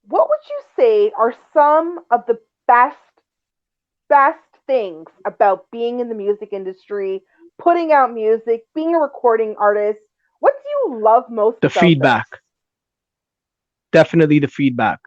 what would you say are some of the best things about being in the music industry, putting out music, being a recording artist? What do you love most The about this? feedback, definitely the feedback.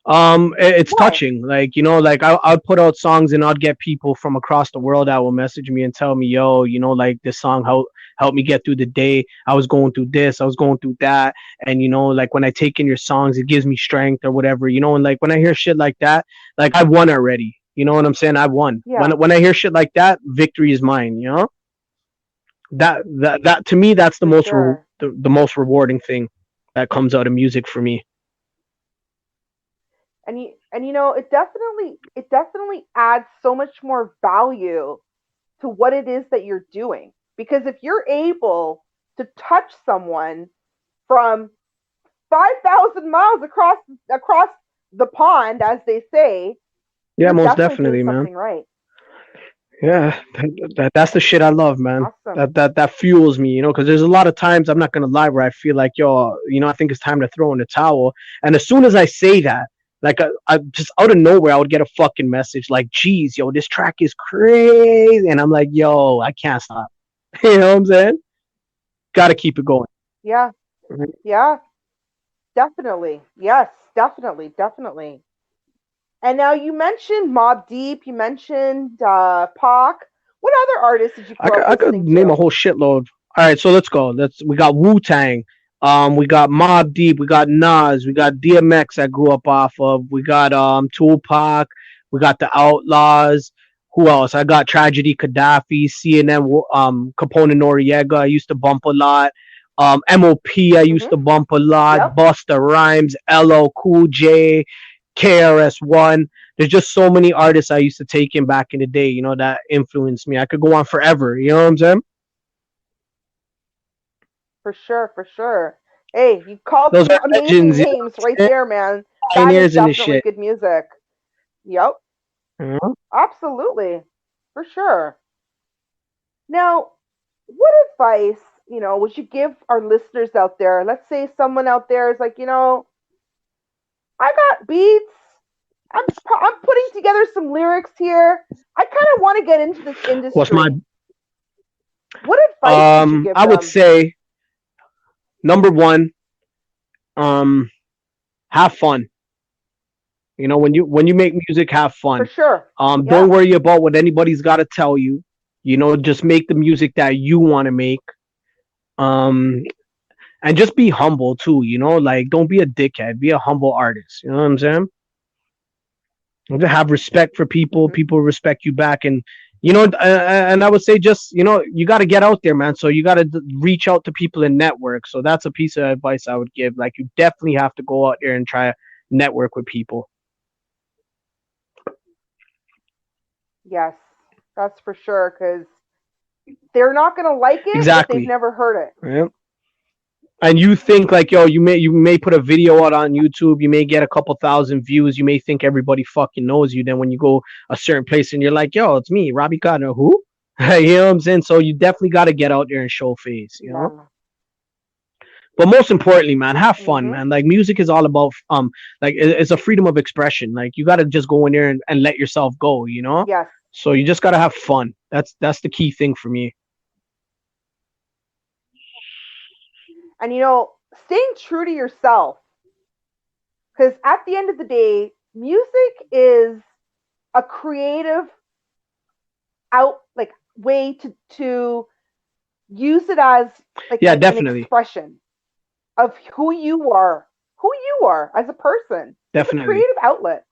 It's What? touching. Like like I'd put out songs and I'd get people from across the world that will message me and tell me, yo, like this song helped me get through the day. I was going through this, I was going through that, and like when I take in your songs, it gives me strength or whatever. And like when I hear shit like that, like I won already. You know what I'm saying? I won. Yeah, When I hear shit like that, victory is mine. That to me, that's the for sure. the most rewarding thing that comes out of music for me. And it definitely adds so much more value to what it is that you're doing, because if you're able to touch someone from 5,000 miles across the pond, as they say, Yeah, you're most definitely doing definitely, man. something right. Yeah, that's the shit I love, man. Awesome. That fuels me, because there's a lot of times I'm not gonna lie where I feel like, yo, I think it's time to throw in the towel. And as soon as I say that, like I just out of nowhere, I would get a fucking message like, "Geez, yo, this track is crazy," and I'm like, "Yo, I can't stop." You know what I'm saying? Got to keep it going. Yeah, yeah, definitely. Yes, definitely, definitely. And now you mentioned Mob Deep, you mentioned Pac. What other artists did you I grow could, up I could listening name a to? whole shitload. All right, so let's go. We got Wu Tang, we got Mob Deep, we got Nas, we got DMX. I grew up off of. We got Tupac, we got the Outlaws. Who else? I got Tragedy Gaddafi, CNN, Capone Noriega. I used to bump a lot. MOP. I used Mm-hmm. to bump a lot. Yep. Busta Rhymes, LL Cool J, KRS-One. There's just so many artists I used to take in back in the day, that influenced me. I could go on forever. You know what I'm saying? For sure, for sure. Hey, you called Those some are amazing legends, names right there, man. That is pioneers in the definitely shit. good music. Yep, You know? absolutely. For sure. Now, what advice, would you give our listeners out there? Let's say someone out there is like, I got beats. I'm putting together some lyrics here. I kind of want to get into this What's my industry. What advice would you give I would them? say number one, um, have fun. When you make music, have For fun. sure. Don't Yeah. worry about what anybody's got to tell you. Just make the music that you want to make. Um, and just be humble too. Like don't be a dickhead. Be a humble artist. You know what I'm saying? To have respect for people, Hmm. people respect you back, and I would say just you got to get out there, man. So you got to reach out to people and network. So that's a piece of advice I would give. Like you definitely have to go out there and try to network with people. Yes, that's for sure. Because they're not going to like it if they've Exactly. never heard it. Right? And you think like, yo, you may put a video out on YouTube, you may get a couple thousand views, you may think everybody fucking knows you. Then when you go a certain place and you're like, yo, it's me, Robbie Khan, or who? You know what I'm saying? So you definitely got to get out there and show face. Yeah. But most importantly, man, have fun, Hmm. man. Like music is all about like it's a freedom of expression. Like you got to just go in there and let yourself go. Yes. So you just got to have fun. That's the key thing for me. And staying true to yourself, because at the end of the day, music is a creative out like way to use it as like Yeah, an definitely. expression of who you are as a person. It's a Definitely. creative outlet.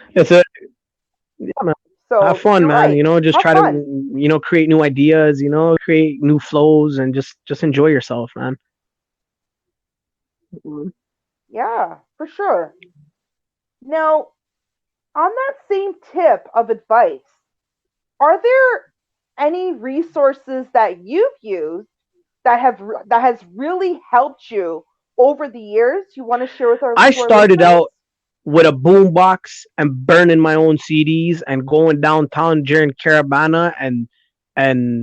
It's a yeah, man. Have So fun, you're man. right. Just Have try to fun. create new ideas, create new flows and just enjoy yourself, man. Yeah, for sure. Now, on that same tip of advice, are there any resources that you've used that has really helped you over the years? You want to share with I our started listeners? out with a boombox and burning my own CDs and going downtown during Caravana and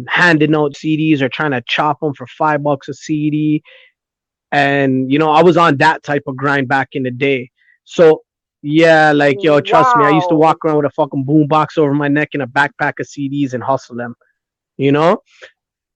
handing out CDs or trying to chop them for $5 a CD. And I was on that type of grind back in the day. So yeah, like yo, trust me, I used to Wow. walk around with a fucking boombox over my neck and a backpack of CDs and hustle them. You know,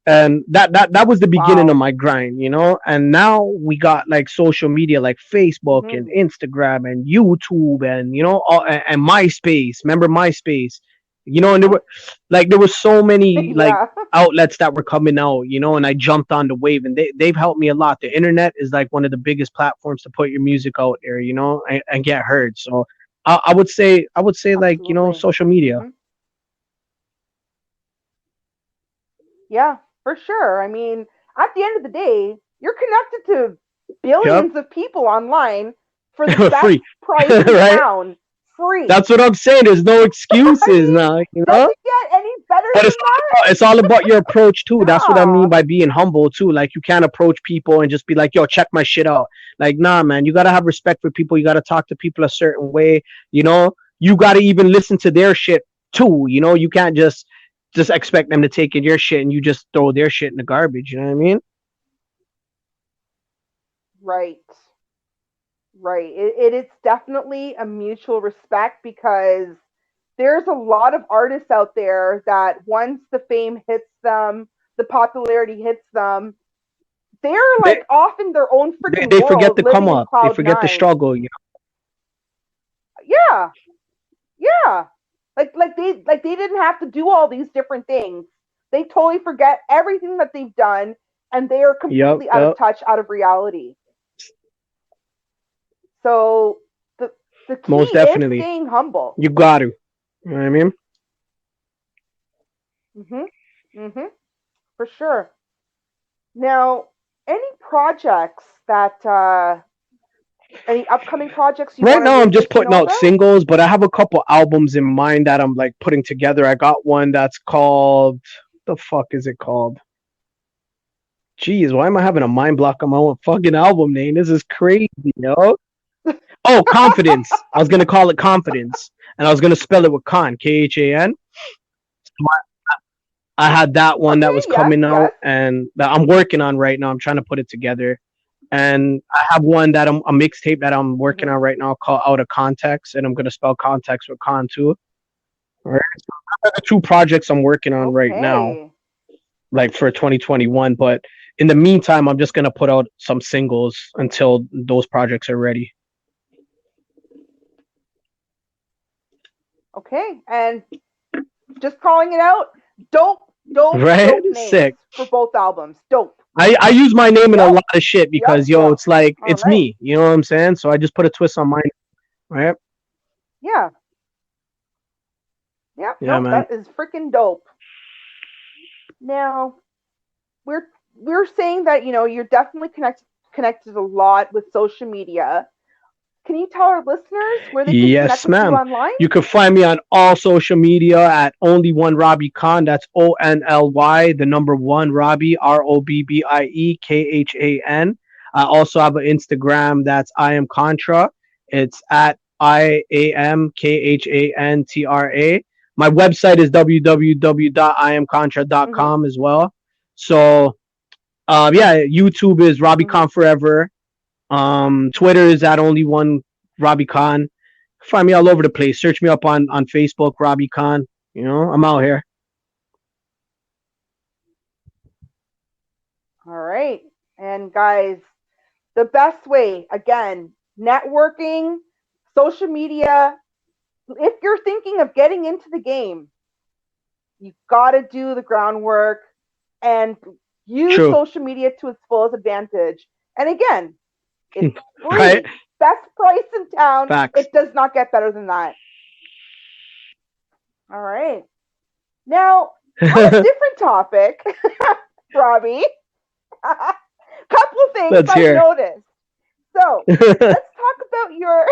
and that was the beginning of Wow. my grind, and now we got like social media like Facebook and Hmm. Instagram and YouTube and and MySpace. Remember MySpace? And Hmm. there were so many like Yeah. outlets that were coming out, and I jumped on the wave, and they've helped me a lot. The internet is like one of the biggest platforms to put your music out there, and get heard. So I would say like Absolutely. social media. Hmm. Yeah, for sure. I mean, at the end of the day, you're connected to Yep. billions of people online for the best Free. price in Right. town, free. That's what I'm saying. There's no I excuses mean, now, does it get any better But than it's all about your approach too. that? That's what I mean Yeah. by being humble too. Like you can't approach people and just be like, "Yo, check my shit out." Like, nah, man. You gotta have respect for people. You gotta talk to people a certain way. You gotta even listen to their shit too. You can't just expect them to take in your shit and you just throw their shit in the garbage. You know what I mean? Right. Right. It is definitely a mutual respect because there's a lot of artists out there that once the fame hits them, the popularity hits them, they're They like off in their own they, freaking they forget world, the come living in up. They cloud forget the nine. struggle. Yeah, yeah. Like they didn't have to do all these different things. They totally forget everything that they've done, and they are Yep, completely out of yep. touch, out of reality. So the the key Most is definitely. staying humble. You got to. You know what I mean? Mhm. Mhm. For sure. Now, any projects that any upcoming projects you Right want to now, I'm let just us putting know out about? singles, but I have a couple albums in mind that I'm like putting together. I got one that's called, the fuck is it called? Jeez, why am I having a mind block on my own fucking album name? This is crazy, yo. Oh, Confidence. I was gonna call it Confidence, and I was gonna spell it with Khan, Khan. I had that one that Okay, was yes, coming yes. out, and that I'm working on right now. I'm trying to put it together, and I have one that I'm a mixtape that I'm working Hmm. on right now called Out of Context, and I'm gonna spell context with Khan too. Right. So the two projects I'm working on right now, Okay. like for 2021. But in the meantime, I'm just gonna put out some singles until those projects are ready. Okay. And just calling it out, dope, dope, Right? dope names Sick. for both albums. Dope. I use my name in a Yep. lot of shit Yep. because Yep. it's like All it's right. me. You know what I'm saying? So I just put a twist on mine. Right? Yeah. Yep. Yeah, Nope. man. That is freaking dope. Now, we're saying that you're definitely connected a lot with social media. Can you tell our listeners where they can connect Yes, with you ma'am. online? You can find me on all social media at only one Robbie Khan. That's ONLY, the number one Robbie, ROBBIEKHAN. I also have an Instagram that's I am Contra. It's at IAMKHANTRA. My website is Mm-hmm. www.iamcontra.com as well. So yeah, YouTube is Robbie Mm-hmm. Khan Forever. Twitter is at only one Robbie Khan. Find me all over the place. Search me up on Facebook, Robbie Khan. I'm out here. All right. And guys, the best way, again, networking, social media. If you're thinking of getting into the game, you've got to do the groundwork and use True. social media to its fullest advantage. And again, it's Right? free. Best price in town. Facts. It does not get better than that. All right. Now, on a different topic, Robbie, couple of things Let's I've hear. noticed. So let's talk about your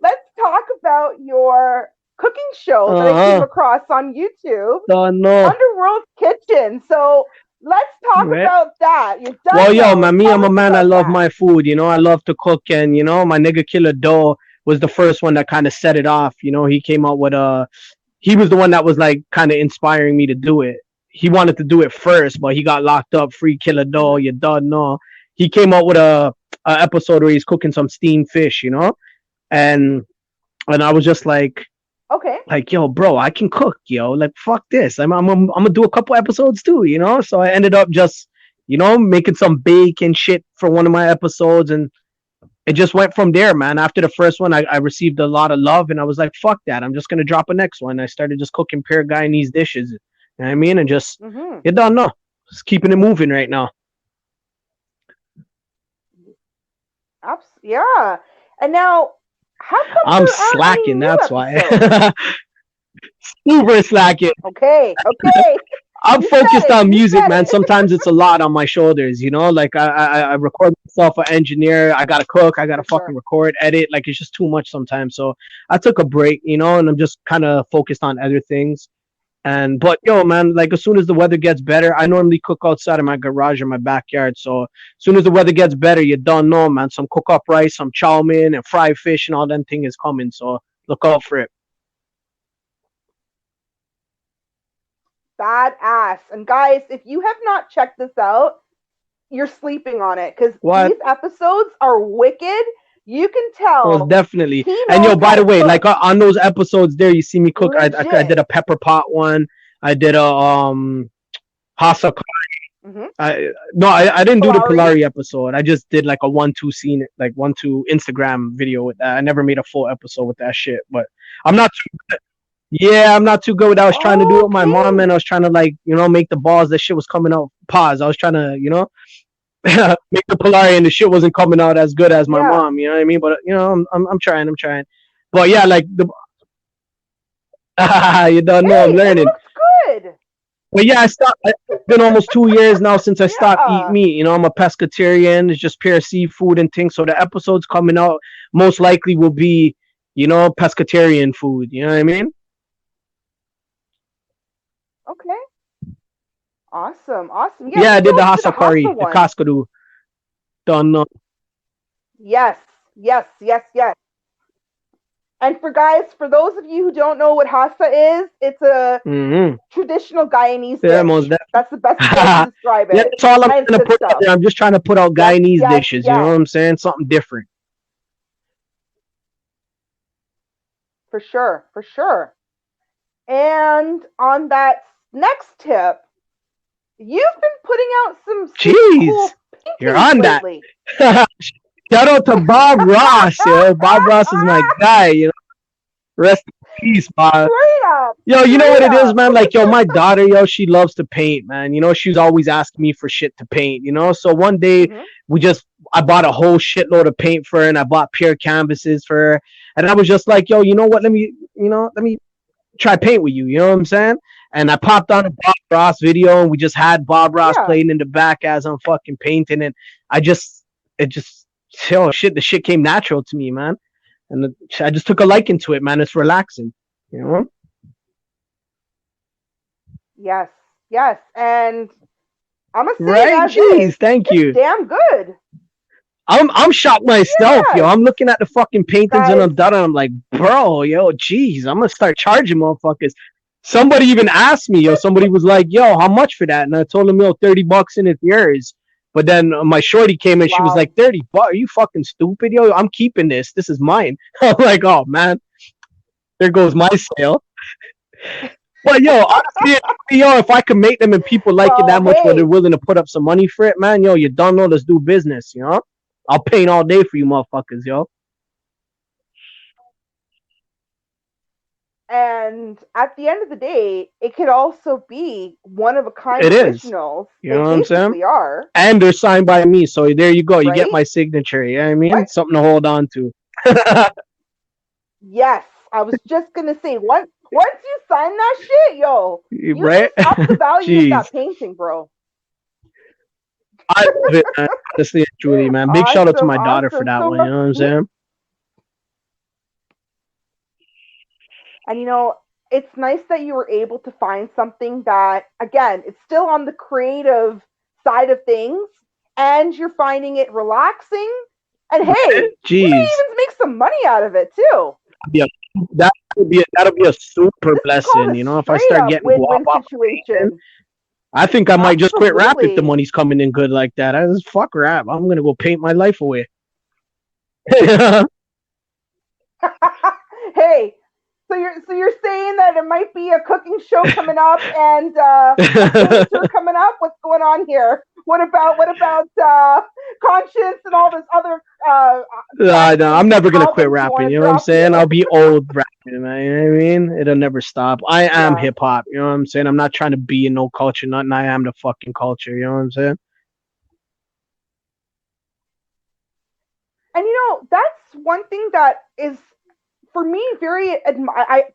let's talk about your cooking show that I came across on YouTube, Oh no. Underworld Kitchen. So let's talk Right. about that. You're done. Well, yo, though. man, me, Tell I'm a us man. I about love that. my food. You know, I love to cook, and you know, my nigga Killer Doe was the first one that kind of set it off. You know, he came out with he was the one that was like kind of inspiring me to do it. He wanted to do it first, but he got locked up. Free Killer Doe, Mhm. you done know. He came out with a episode where he's cooking some steamed fish. You know, and I was just Okay. like, yo, bro, I can cook, yo. Like, fuck this. I'm gonna do a couple episodes too, you know. So I ended up just, you know, making some bacon shit for one of my episodes, and it just went from there, man. After the first one, I received a lot of love, and I was like, fuck that. I'm just gonna drop a next one. I started just cooking pure Guyanese dishes. You know what I mean? And just Mm-hmm. you don't know, just keeping it moving right now. Yeah. And now, how come I'm there aren't any slacking. new That's why. episodes? Super slacking. Okay. Okay. I'm You said focused it. on You music, said man. it. Sometimes it's a lot on my shoulders, you know. Like I record myself, an engineer. I gotta cook. I gotta For sure. fucking record, edit. Like it's just too much sometimes. So I took a break, you know, and I'm just kind of focused on other things. And but yo, man, like as soon as the weather gets better, I normally cook outside of my garage or my backyard. So as soon as the weather gets better, you don't know, man. Some cook up rice, some chow mein, and fried fish, and all them thing is coming. So look out for it. Badass. And guys, if you have not checked this out, you're sleeping on it because What? these episodes are wicked. You can Most tell definitely. he And yo, knows by how the to way, cook. like on those episodes there, you see me cook. I Legit. did a pepper pot one. I did a hasa. Mm-hmm. I didn't do the Polari. Polari episode. I just did like a 1-2 scene, like 1-2 Instagram video with that. I never made a full episode with that shit. But I'm not too. Yeah, I'm not too good with that. I was trying to do it with my mom, Okay. and I was trying to like make the balls. That shit was coming out. Pause. I was trying to make the Polari, and the shit wasn't coming out as good as my Yeah. mom. You know what I mean? But I'm trying. I'm trying. But yeah, like the you don't know. I'm Hey, it learning. looks good. But yeah, I stopped. It's been almost 2 years now since I stopped Yeah. eating meat. You know, I'm a pescatarian. It's just pure seafood and things. So the episodes coming out most likely will be, pescatarian food. You know what I mean? Okay. Awesome. Awesome. Yeah, I did the you hasa curry, Hasa the one. kaskadu. Don't know. Yes. Yes. Yes. Yes. And for those of you who don't know what hasa is, it's a Mm-hmm. traditional Guyanese Yeah, dish. most definitely. That's the best way to describe it. Yeah, that's all I'm And it's trying to good put out stuff. there. I'm just trying to put out Guyanese yes, dishes. You know yes. what I'm saying? Something different. For sure. For sure. And on that next tip, you've been putting out some Jeez, cool you're paintings on that. lately. Shout out to Bob Ross, yo. Bob Ross is my guy, Rest in peace, Bob. Straight up. Yo, you know what it Straight is, up. man? Like, yo, my daughter, yo, she loves to paint, man. You know, she's always asking me for shit to paint, So one day Mhm. I bought a whole shitload of paint for her, and I bought pure canvases for her. And I was just like, yo, you know what? Let me try paint with you. You know what I'm saying? And I popped on a Bob Ross video, and we just had Bob Ross Yeah. playing in the back as I'm fucking painting, and it just, yo, shit, the shit came natural to me, man. And I just took a liking to it, man. It's relaxing, Yes. Yes. And I'm gonna say Right? as Jeez, is, thank it's you. damn good. I'm shocked myself, Yeah. yo. I'm looking at the fucking paintings and Guys. I'm done, and I'm like, bro, yo, jeez, I'm gonna start charging motherfuckers. Somebody even asked me, yo. Somebody was like, yo, how much for that? And I told him, yo, $30 and it's yours. But then my shorty came and she was Wow. like, $30? Are you fucking stupid, yo? I'm keeping this. This is mine. I'm like, oh man, there goes my sale. But yo, honestly, yo, if I can make them and people like it that Well, much where hey. they're willing to put up some money for it, man, yo, you don't know. Let's do business, I'll paint all day for you motherfuckers, yo. And at the end of the day, it could also be one of a kind It is. originals. You know They what I'm saying? basically are. And they're signed by me, so there you go. You get Right? my signature. You know what I mean? Right. Something to hold on to. Yes. I was just gonna say once you sign that shit, yo, you Right? just up the value of Jeez. that painting, bro. I love it, man. Honestly and truly, man. Big shout out to Awesome, my daughter for awesome. that So, one. You know what I'm saying? And it's nice that you were able to find something that, again, it's still on the creative side of things, and you're finding it relaxing. And hey, you may Jeez. even make some money out of it too. Yeah, that'll be a super This is called blessing. a You know, if I straight start up getting guap win-win off of painting, situation. I think I might just quit rap if the Absolutely. money's coming in good like that. I just fuck rap. I'm gonna go paint my life away. Hey, so you're saying that it might be a cooking show coming up and a film tour coming up? What's going on here? What about conscience and all this other tracks No, I'm and never gonna quit albums you rapping. want to You know what I'm drop saying? here? I'll be old rapping, man. You know what I mean? It'll never stop. I am Yeah. hip hop. You know what I'm saying? I'm not trying to be in no culture. Nothing. I am the fucking culture. You know what I'm saying? And that's one thing that is for me very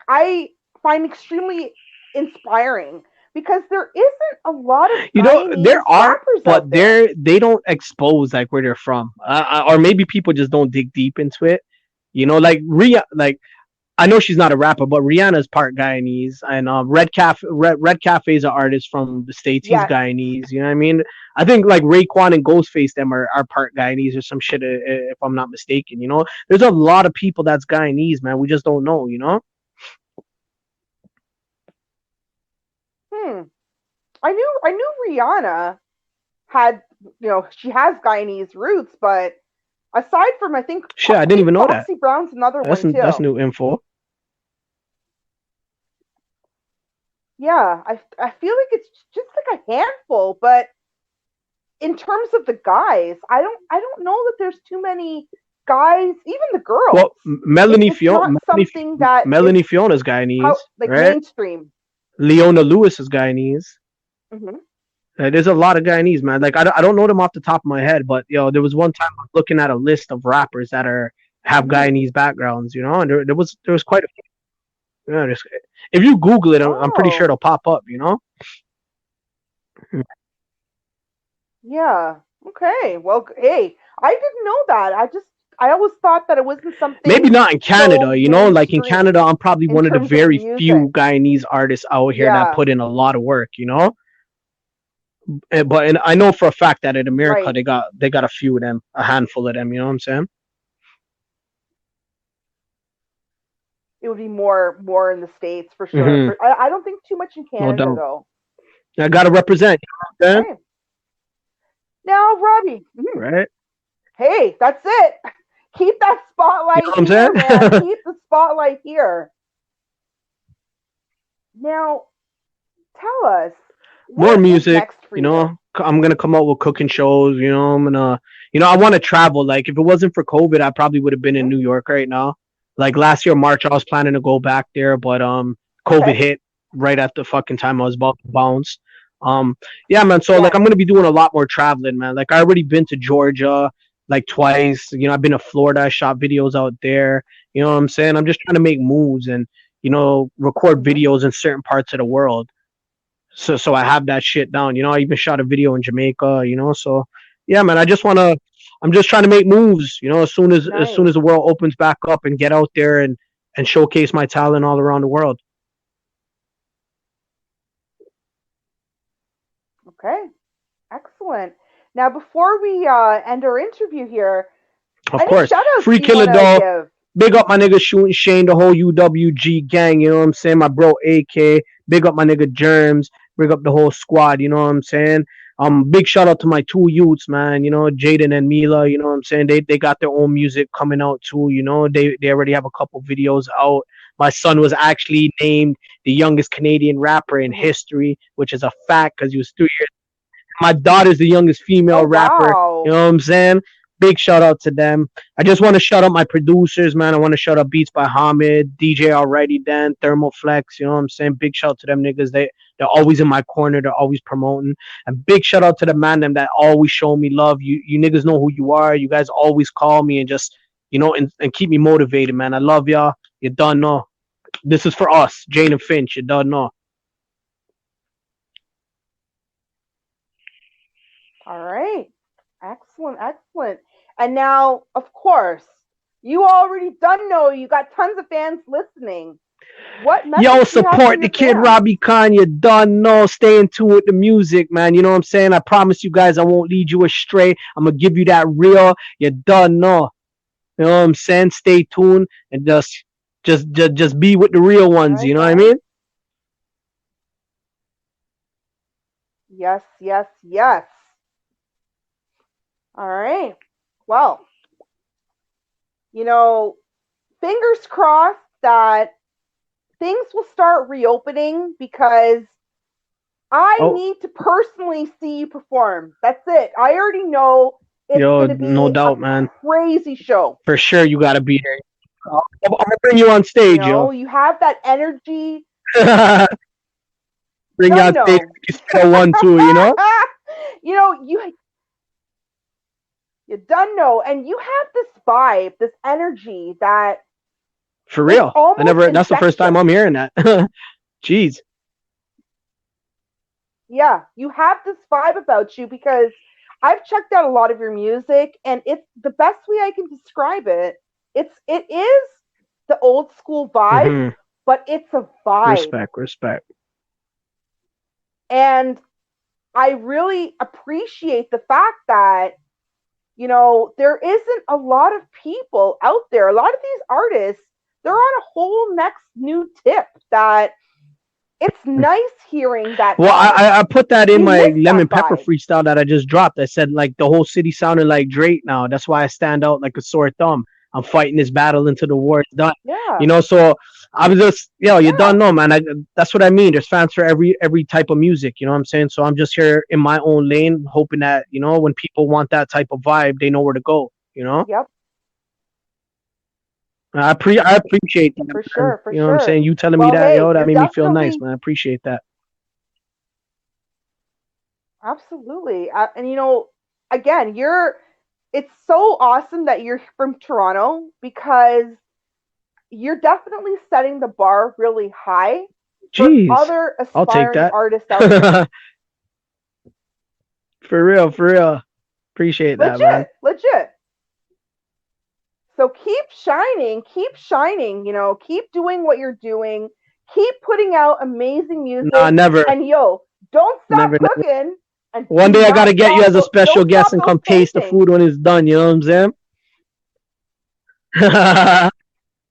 I find extremely inspiring because there isn't a lot of You know, Guyanese there are, rappers but out there. they don't expose like where they're from, or maybe people just don't dig deep into it. You know, like like I know she's not a rapper, but Rihanna's part Guyanese, and Red Cafe is an artist from the states. He's Yes. Guyanese. You know what I mean? I think like Raekwon and Ghostface them are part Guyanese or some shit, if I'm not mistaken. You know, there's a lot of people that's Guyanese, man. We just don't know. You know? Hmm. I knew Rihanna had she has Guyanese roots, but aside from Shit, I I didn't think even know that. Foxy Brown's another one That's too. new info. Yeah, I feel like it's just like a handful, but in terms of the guys, I don't know that there's too many guys, even the girls. Well, It's not something that is Melanie Fiona's Guyanese, like right? mainstream. Leona Lewis is Guyanese. Hmm. There's a lot of Guyanese, man. Like I don't know them off the top of my head, but there was one time I was looking at a list of rappers that have Hmm. Guyanese backgrounds, and there was quite a few. If you Google it, I'm pretty sure Oh, it'll pop up. You know, yeah. Okay. Well, hey, I didn't know that. I always thought that it wasn't maybe something not in so Canada. Like in Canada, mainstream I'm probably in one of the terms of very music. few Guyanese artists out here that Yeah. put in a lot of work. But I know for a fact that in America Right. they got a few of them, a handful of them. You know what I'm saying? It would be more in the States for sure. Hmm. For I don't think too much in No Canada doubt. though. I gotta represent. You know what I'm saying? Okay. Now, Robbie. Right? Hey, that's it. Keep that You know spotlight what I'm here, man. saying? Keep the spotlight here. Now, tell us, More what is music. next for you? I'm gonna come out with cooking shows. I'm gonna. I want to travel. Like if it wasn't for COVID, I probably would have been in Hmm. New York right now. Like last year March, I was planning to go back there, but COVID Okay. hit right at the fucking time I was about to bounce. Yeah, man. So like Yes. I'm gonna be doing a lot more traveling, man. Like I already been to Georgia like twice. I've been to Florida. I shot videos out there. You know what I'm saying? I'm just trying to make moves and record Hmm. videos in certain parts of the world. So I have that shit down. I even shot a video in Jamaica. So yeah, man. I'm just trying to make moves. As soon as Nice. the world opens back up and get out there and showcase my talent all around the world. Okay. Excellent. Now, before we end our interview here, Of any course, shout outs free do you killer want to doll. give? Big up my nigga Shooting Shane, the whole UWG gang. You know what I'm saying? My bro AK. Big up my nigga Germs. Big up the whole squad. You know what I'm saying? Big shout out to my two youths, man. Jaden and Mila. You know what I'm saying? They got their own music coming out too. They already have a couple videos out. My son was actually named the youngest Canadian rapper in Hmm. history, which is a fact because he was 3 years. My daughter's the youngest Oh, female rapper. You wow. know what I'm saying? Big shout out to them. I just want to shout out my producers, man. I want to shout out Beats by Hamid, DJ Already Dan, Thermoflex. You know what I'm saying? Big shout out to them niggas. They're always in my corner. They're always promoting. And big shout out to the man them that always show me love. You niggas know who you are. You guys always call me and just and keep me motivated, man. I love y'all. You done know. This is for us, Jane and Finch. You done know. All right. Excellent. Excellent. And now, of course, you already done know you got tons of fans listening. What message Yo, do you have for support your the kid fans? Robbie Khan. You done know. Stay in tune with the music, man. You know what I'm saying? I promise you guys I won't lead you astray. I'm gonna give you that real. You done know. You know what I'm saying? Stay tuned and just be with the real All ones. right, You know what I guys. mean? Yes, yes, yes. All right. Well, fingers crossed that things will start reopening because I Oh, need to personally see you perform. That's it. I already know it's yo, going to no be a doubt, man. crazy show. For sure, you gotta be there. I'm gonna bring you on stage, yo. You have that energy. Bring you Done on stage. know. You said a 1-2, you know? You done know, and you have this vibe, this energy that For it's real. almost That's the first time infectious. I'm hearing that. Jeez. Yeah, you have this vibe about you because I've checked out a lot of your music, and it's the best way I can describe it. It is the old school vibe, Hmm. but it's a vibe. Respect. And I really appreciate the fact that, there isn't a lot of people out there. A lot of these artists, they're on a whole next new tip that it's nice hearing that Well, vibe. I put that in We my miss lemon that pepper vibe. freestyle that I just dropped. I said like the whole city sounded like Drake now. That's why I stand out like a sore thumb. I'm fighting this battle until the war is done. Yeah, So I'm just, you don't yeah, know, man. That's what I mean. There's fans for every type of music. You know what I'm saying? So I'm just here in my own lane, hoping that when people want that type of vibe, they know where to go. yep, I appreciate that, for man. sure, for You know what I'm sure. saying? You telling me Well, that, hey, yo, that you're made me feel nice, definitely man. I appreciate that. absolutely, and again, it's so awesome that you're from Toronto because you're definitely setting the bar really high for Jeez, other I'll take aspiring that. artists out there. For real, for real. Appreciate that, man. Legit, legit. So keep shining, keep doing what you're doing, keep putting out amazing Nah, music, never, and don't stop never. cooking, and One day I gotta get you as a special don't guest stop and those come taste the paintings. food when it's done. You know what I'm saying?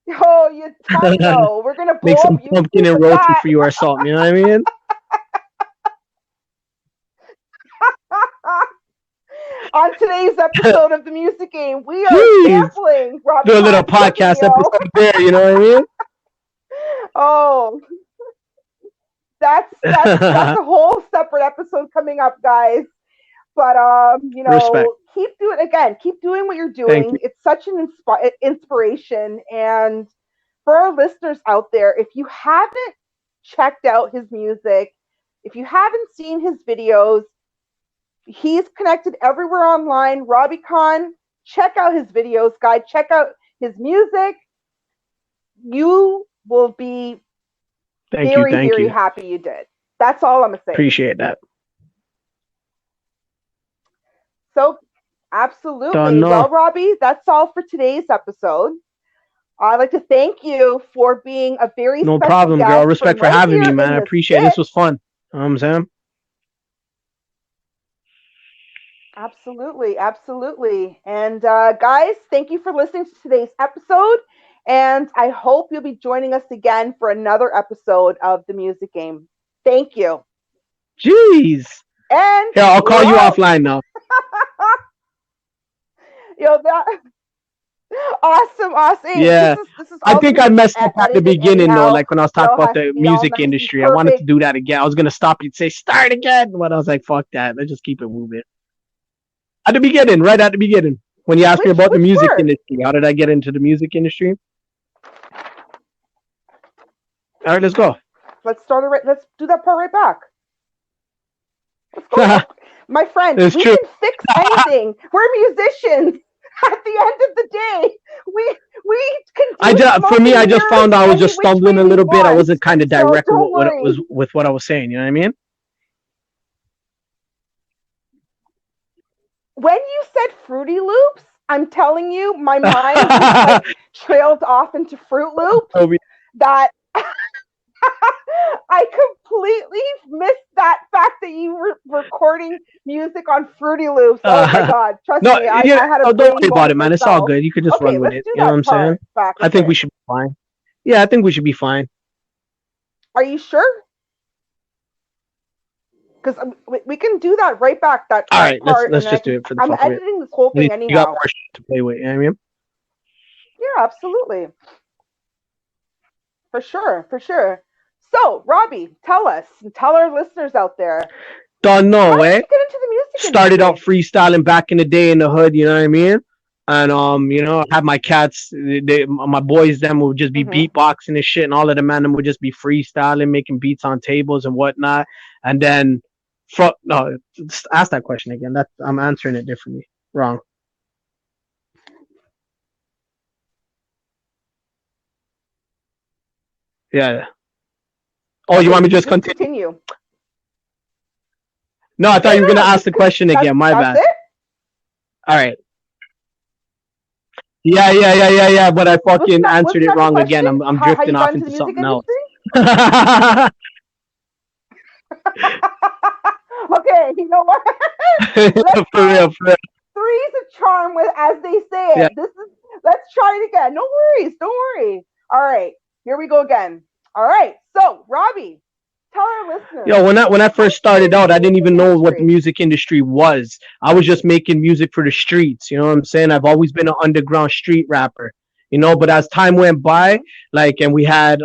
Oh, you done know. We're gonna Make blow some up pumpkin YouTube and with roti that. for you or something. You know what I mean? On today's episode of the Music Game, we are Jeez, sampling Robbie do a little Khan's cooking, podcast yo. episode there. You know what I Oh, that's mean? a whole separate episode coming up, guys. But Respect. keep doing again. Keep doing what you're Thank you. doing. It's such an inspiration. And for our listeners out there, if you haven't checked out his music, if you haven't seen his videos, he's connected everywhere online. Robbie Khan, check out his videos, guys. Check out his music. You will be Thank you. very, Thank very you. happy you did. That's all I'm gonna say. Appreciate that. So, Don't absolutely. know. Well, Robbie, that's all for today's episode. I'd like to thank you for being a very No special problem, girl. guest Respect from for right having me, here man. in I the appreciate it. This sticks. was fun. You know what I'm saying? Absolutely, absolutely. And guys, thank you for listening to today's episode. And I hope you'll be joining us again for another episode of the Music Game. Thank you. Jeez. And Yeah, I'll call you out. offline now. That awesome. Hey, Yeah. this is I all think gonna I get messed up at the edited beginning though, anyhow. like when I was It talking all about has the to be all music nice and industry. I wanted to perfect. do that again. I was gonna stop you and say start again, but I was like, fuck that. Let's just keep it moving. At the beginning, right at the beginning, when you asked me about the Which music part? industry, how did I get into the music industry? All right, let's go. Let's start it right. Let's do that part right back. Let's go. My friend, It's we true. can fix anything. We're musicians. At the end of the day, we can do I just mirrors found out I was any just which stumbling way a we little bit. I want. wasn't kind of So direct don't with worry. what I was saying. You know what I mean? When you said Fruity Loops, I'm telling you, my mind just like trailed off into Fruit Loops. Toby. That I completely missed that fact that you were recording music on Fruity Loops. Oh my God. Trust No, me, I yeah, had a no, don't brain worry about it, moment man. It's all myself. good. You could just Okay, run with let's it. do You know what that I'm saying? part back I think we again. should be fine. Yeah, I think we should be fine. Are you sure? Because we can do that right back, that All right, part, let's and just do it for the I'm fuck of it. editing this whole At least thing you got anyhow. more shit to play with. You know what I mean? Yeah, absolutely. For sure, for sure. So, Robbie, tell us, and tell our listeners out there, Don't how know, did eh? you get into the music Started out industry? freestyling back in the day in the hood. You know what I mean? And I had my cats. My boys, them would just be Mm-hmm. beatboxing and shit, and all of the men them would just be freestyling, making beats on tables and whatnot. And then, no, just ask that question again. That I'm answering it differently. Wrong. Yeah. Oh, you Okay, want me you to can just just continue? continue. No, I thought Yeah, you were gonna no, ask just the question again. My that's bad. it. All right. Yeah. But I fucking answered Wasn't it that the wong again. question? I'm How drifting you got off into into the music something else. industry? Okay, you know what? Let's For real, go. for real. Three's a charm, with as they say Yeah. it. Let's try it again. No worries, don't worry. All right, here we go again. All right, so Robbie, tell our listeners, Yo, when I how first did you get started into out, the I didn't even music know what the industry? music industry was. I was just making music for the streets. You know what I'm saying? I've always been an underground street rapper. But as time went by, Mm-hmm. like, and we had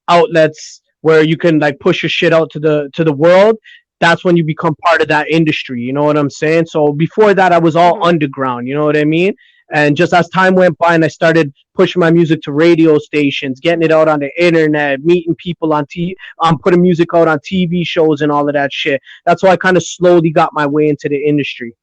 outlets where you can like push your shit out to the world. That's when you become part of that industry. You know what I'm saying? So before that, I was all Mm-hmm. underground. You know what I mean? And just as time went by, and I started pushing my music to radio stations, getting it Mm-hmm. out on the internet, meeting people on putting music out on TV shows and all of that shit. That's why I kind of slowly got my way into the industry.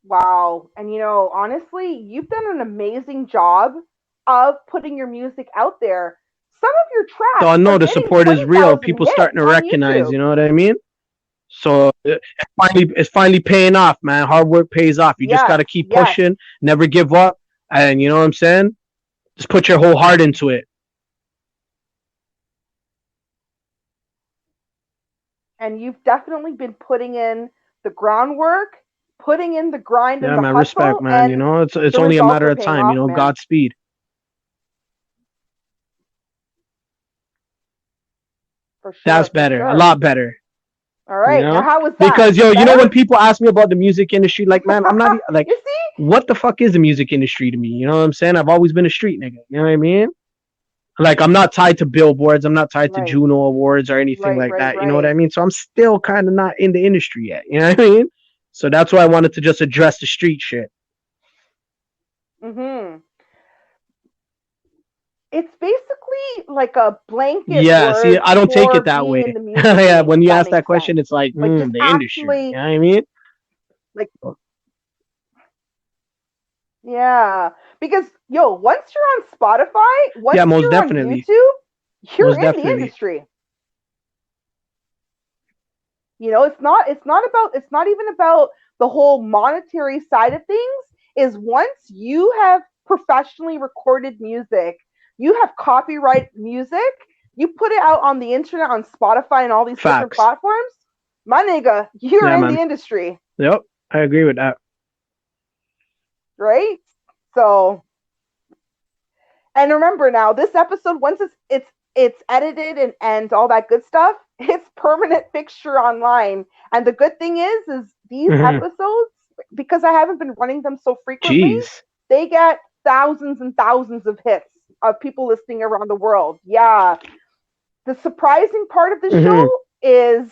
Wow. And honestly, you've done an amazing job of putting your music out there. Some of your So tracks I are know the getting support is real. 20,000 People hits starting to on recognize. YouTube. You know what I mean? So it's finally paying off, man. Hard work pays off. You just Yes, gotta keep yes. pushing, never give up, and you know what I'm saying. Just put your whole heart into it. And you've definitely been putting in the groundwork, putting in the grind and Yeah, the man. Respect, hustle, man. and It's the only a results matter are of paying time. off, man. Godspeed. For sure, That's for better. A sure. lot better. All You right. Now, know, how was that? because yo, Better? when people ask me about the music industry, like, man, I'm not like, You see? what the fuck is the music industry to me? You know what I'm saying? I've always been a street nigga. You know what I mean? Like, I'm not tied to billboards. I'm not tied to Right, Juno Awards or anything right, like right, that. You know what I right. mean? So I'm still kind of not in the industry yet. You know what I mean? So that's why I wanted to just address the street shit. Mm-hmm. It's basically like a blanket Yeah. See, word I don't take for it that being in way. the music Yeah. game, When if you that ask that makes question, sense. it's like, Like just the industry. You actually, know what I mean? like, yeah. Because, once you're on Spotify, once Yeah, most you're on definitely. YouTube, you're Most in the definitely. industry. It's not even about the whole monetary side of things. Is once you have professionally recorded music, you have copyright music, you put it out on the internet, on Spotify and all these different Facts. platforms, my nigga, you're Yeah, in man. the industry, Yep. I agree with that. right? So, and remember now, this episode, once it's edited and all that good stuff, it's permanent fixture online. And the good thing is these Hmm. episodes, because I haven't been running them so frequently, Jeez. they get thousands and thousands of hits of people listening around the world. Yeah. The surprising part of the Hmm. show is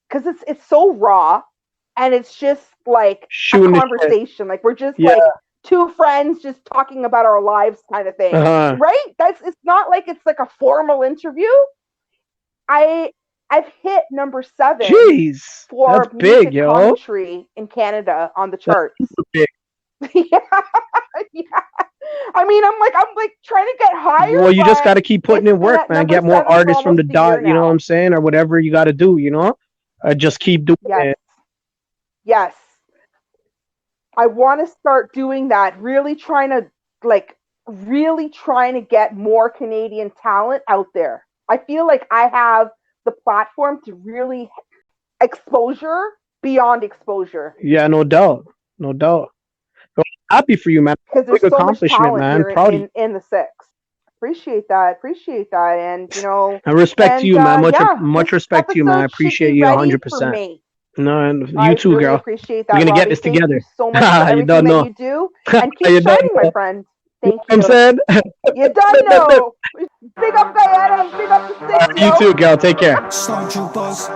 because it's so raw, and it's just like a Shooting the shit. conversation. Like we're just Yeah. like two friends just talking about our lives kind of thing. Uh-huh. Right? It's not like it's like a formal interview. I've hit number 7 Jeez. for That's big, music yo. commentary in Canada on the That's charts. super big. Yeah. Yeah. I'm like trying to get higher. Well, you just but got to keep putting it's in been work, at man. number Get more 7 for artists from the almost a year dot, you know what I'm now. saying? Or whatever you got to do, you know? Just keep doing Yes. it. Yes. I want to start doing that. Really trying to get more Canadian talent out there. I feel like I have the platform to really exposure beyond exposure. Yeah, no doubt. No doubt. Well, happy for you, man. Because there's Big so much accomplishment, talent man. here Proud of you. in the six. Appreciate that. And And respect to you, man. Much this respect to you, man. I episode should appreciate be you ready for 100%. May. No, and you I too, really girl. appreciate We're that, gonna Robbie. get this Thank together. you so much for You everything don't that know. you do. And You keep don't shining, know. my friend. Thank I'm you. saying. You done know. Big up Guyana and big up the six, You yo. too, girl. Take care. Stormtroopers.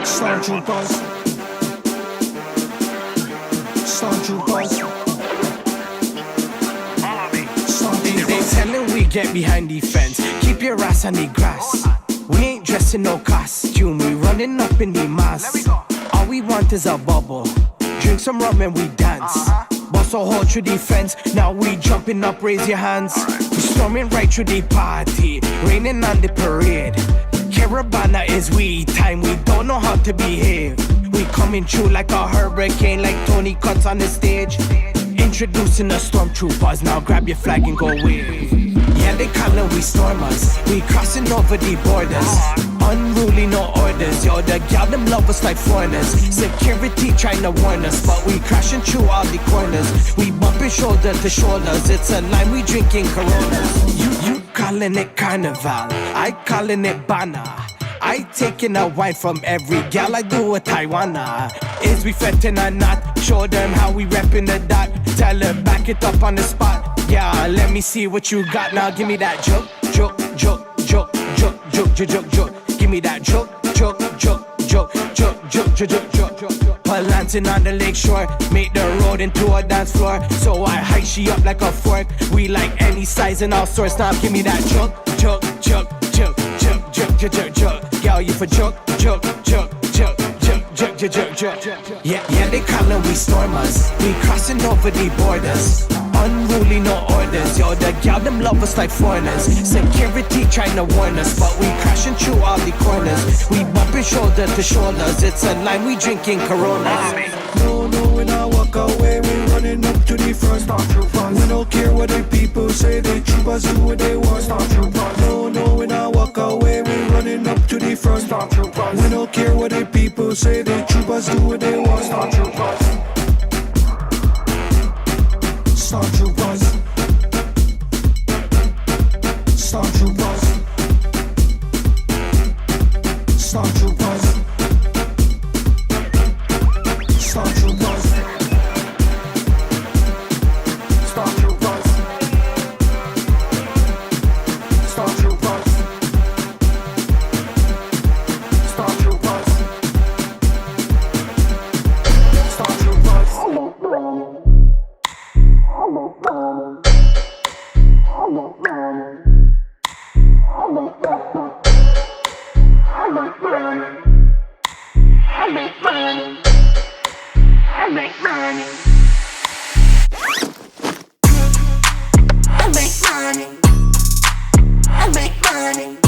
Stormtroopers. Stormtroopers. They telling we get behind the fence. Keep your ass on the grass. We ain't dressing no costume. We running up in the mass. All we want is a bubble. Drink some rum and we dance. Bust a hole through the fence. Now we jumping up, raise your hands. We storming right through the party. Raining on the parade. Caravana is we time. We don't know how to behave. We coming through like a hurricane. Like Tony Cuts on the stage. Introducing the stormtroopers. Now grab your flag and go wave. Yeah, they callin' we stormers. We crossing over the borders. Unruly, no orders. Yo, the gal them love us like foreigners. Security trying to warn us, but we crashing through all the corners. We bumping shoulder to shoulders. It's a line we drinking Coronas. You calling it carnival, I calling it bana. I taking a wine from every gal, I do a Taiwana. Is we fettin' or not? Show them how we reppin' the dot. Tell her back it up on the spot. Yeah, let me see what you got now. Give me that joke. Give me that joke. Balancing on the lake shore, make the road into a dance floor. So I hike she up like a fork. We like any size and all sorts. Now give me that joke. Girl, you for joke. Yeah, they callin' we stormers. We crossing over the borders. Unruly, no orders. Yo, the gal them love us like foreigners. Security trying to warn us, but we crashing through all the corners. We bumping shoulder to shoulders. It's a line we drinking Coronas. No, when I walk away, we running up to the front. We don't care what the people say, the troopers do what they want. No, when I walk away, we running up to the front. We don't care what the people say, the troopers do what they want. Stormtroopers. Stormtroopers. Stormtroopers. Stormtroopers. Stormtroopers. Stormtroopers. Stormtroopers. Stormtroopers. I make money.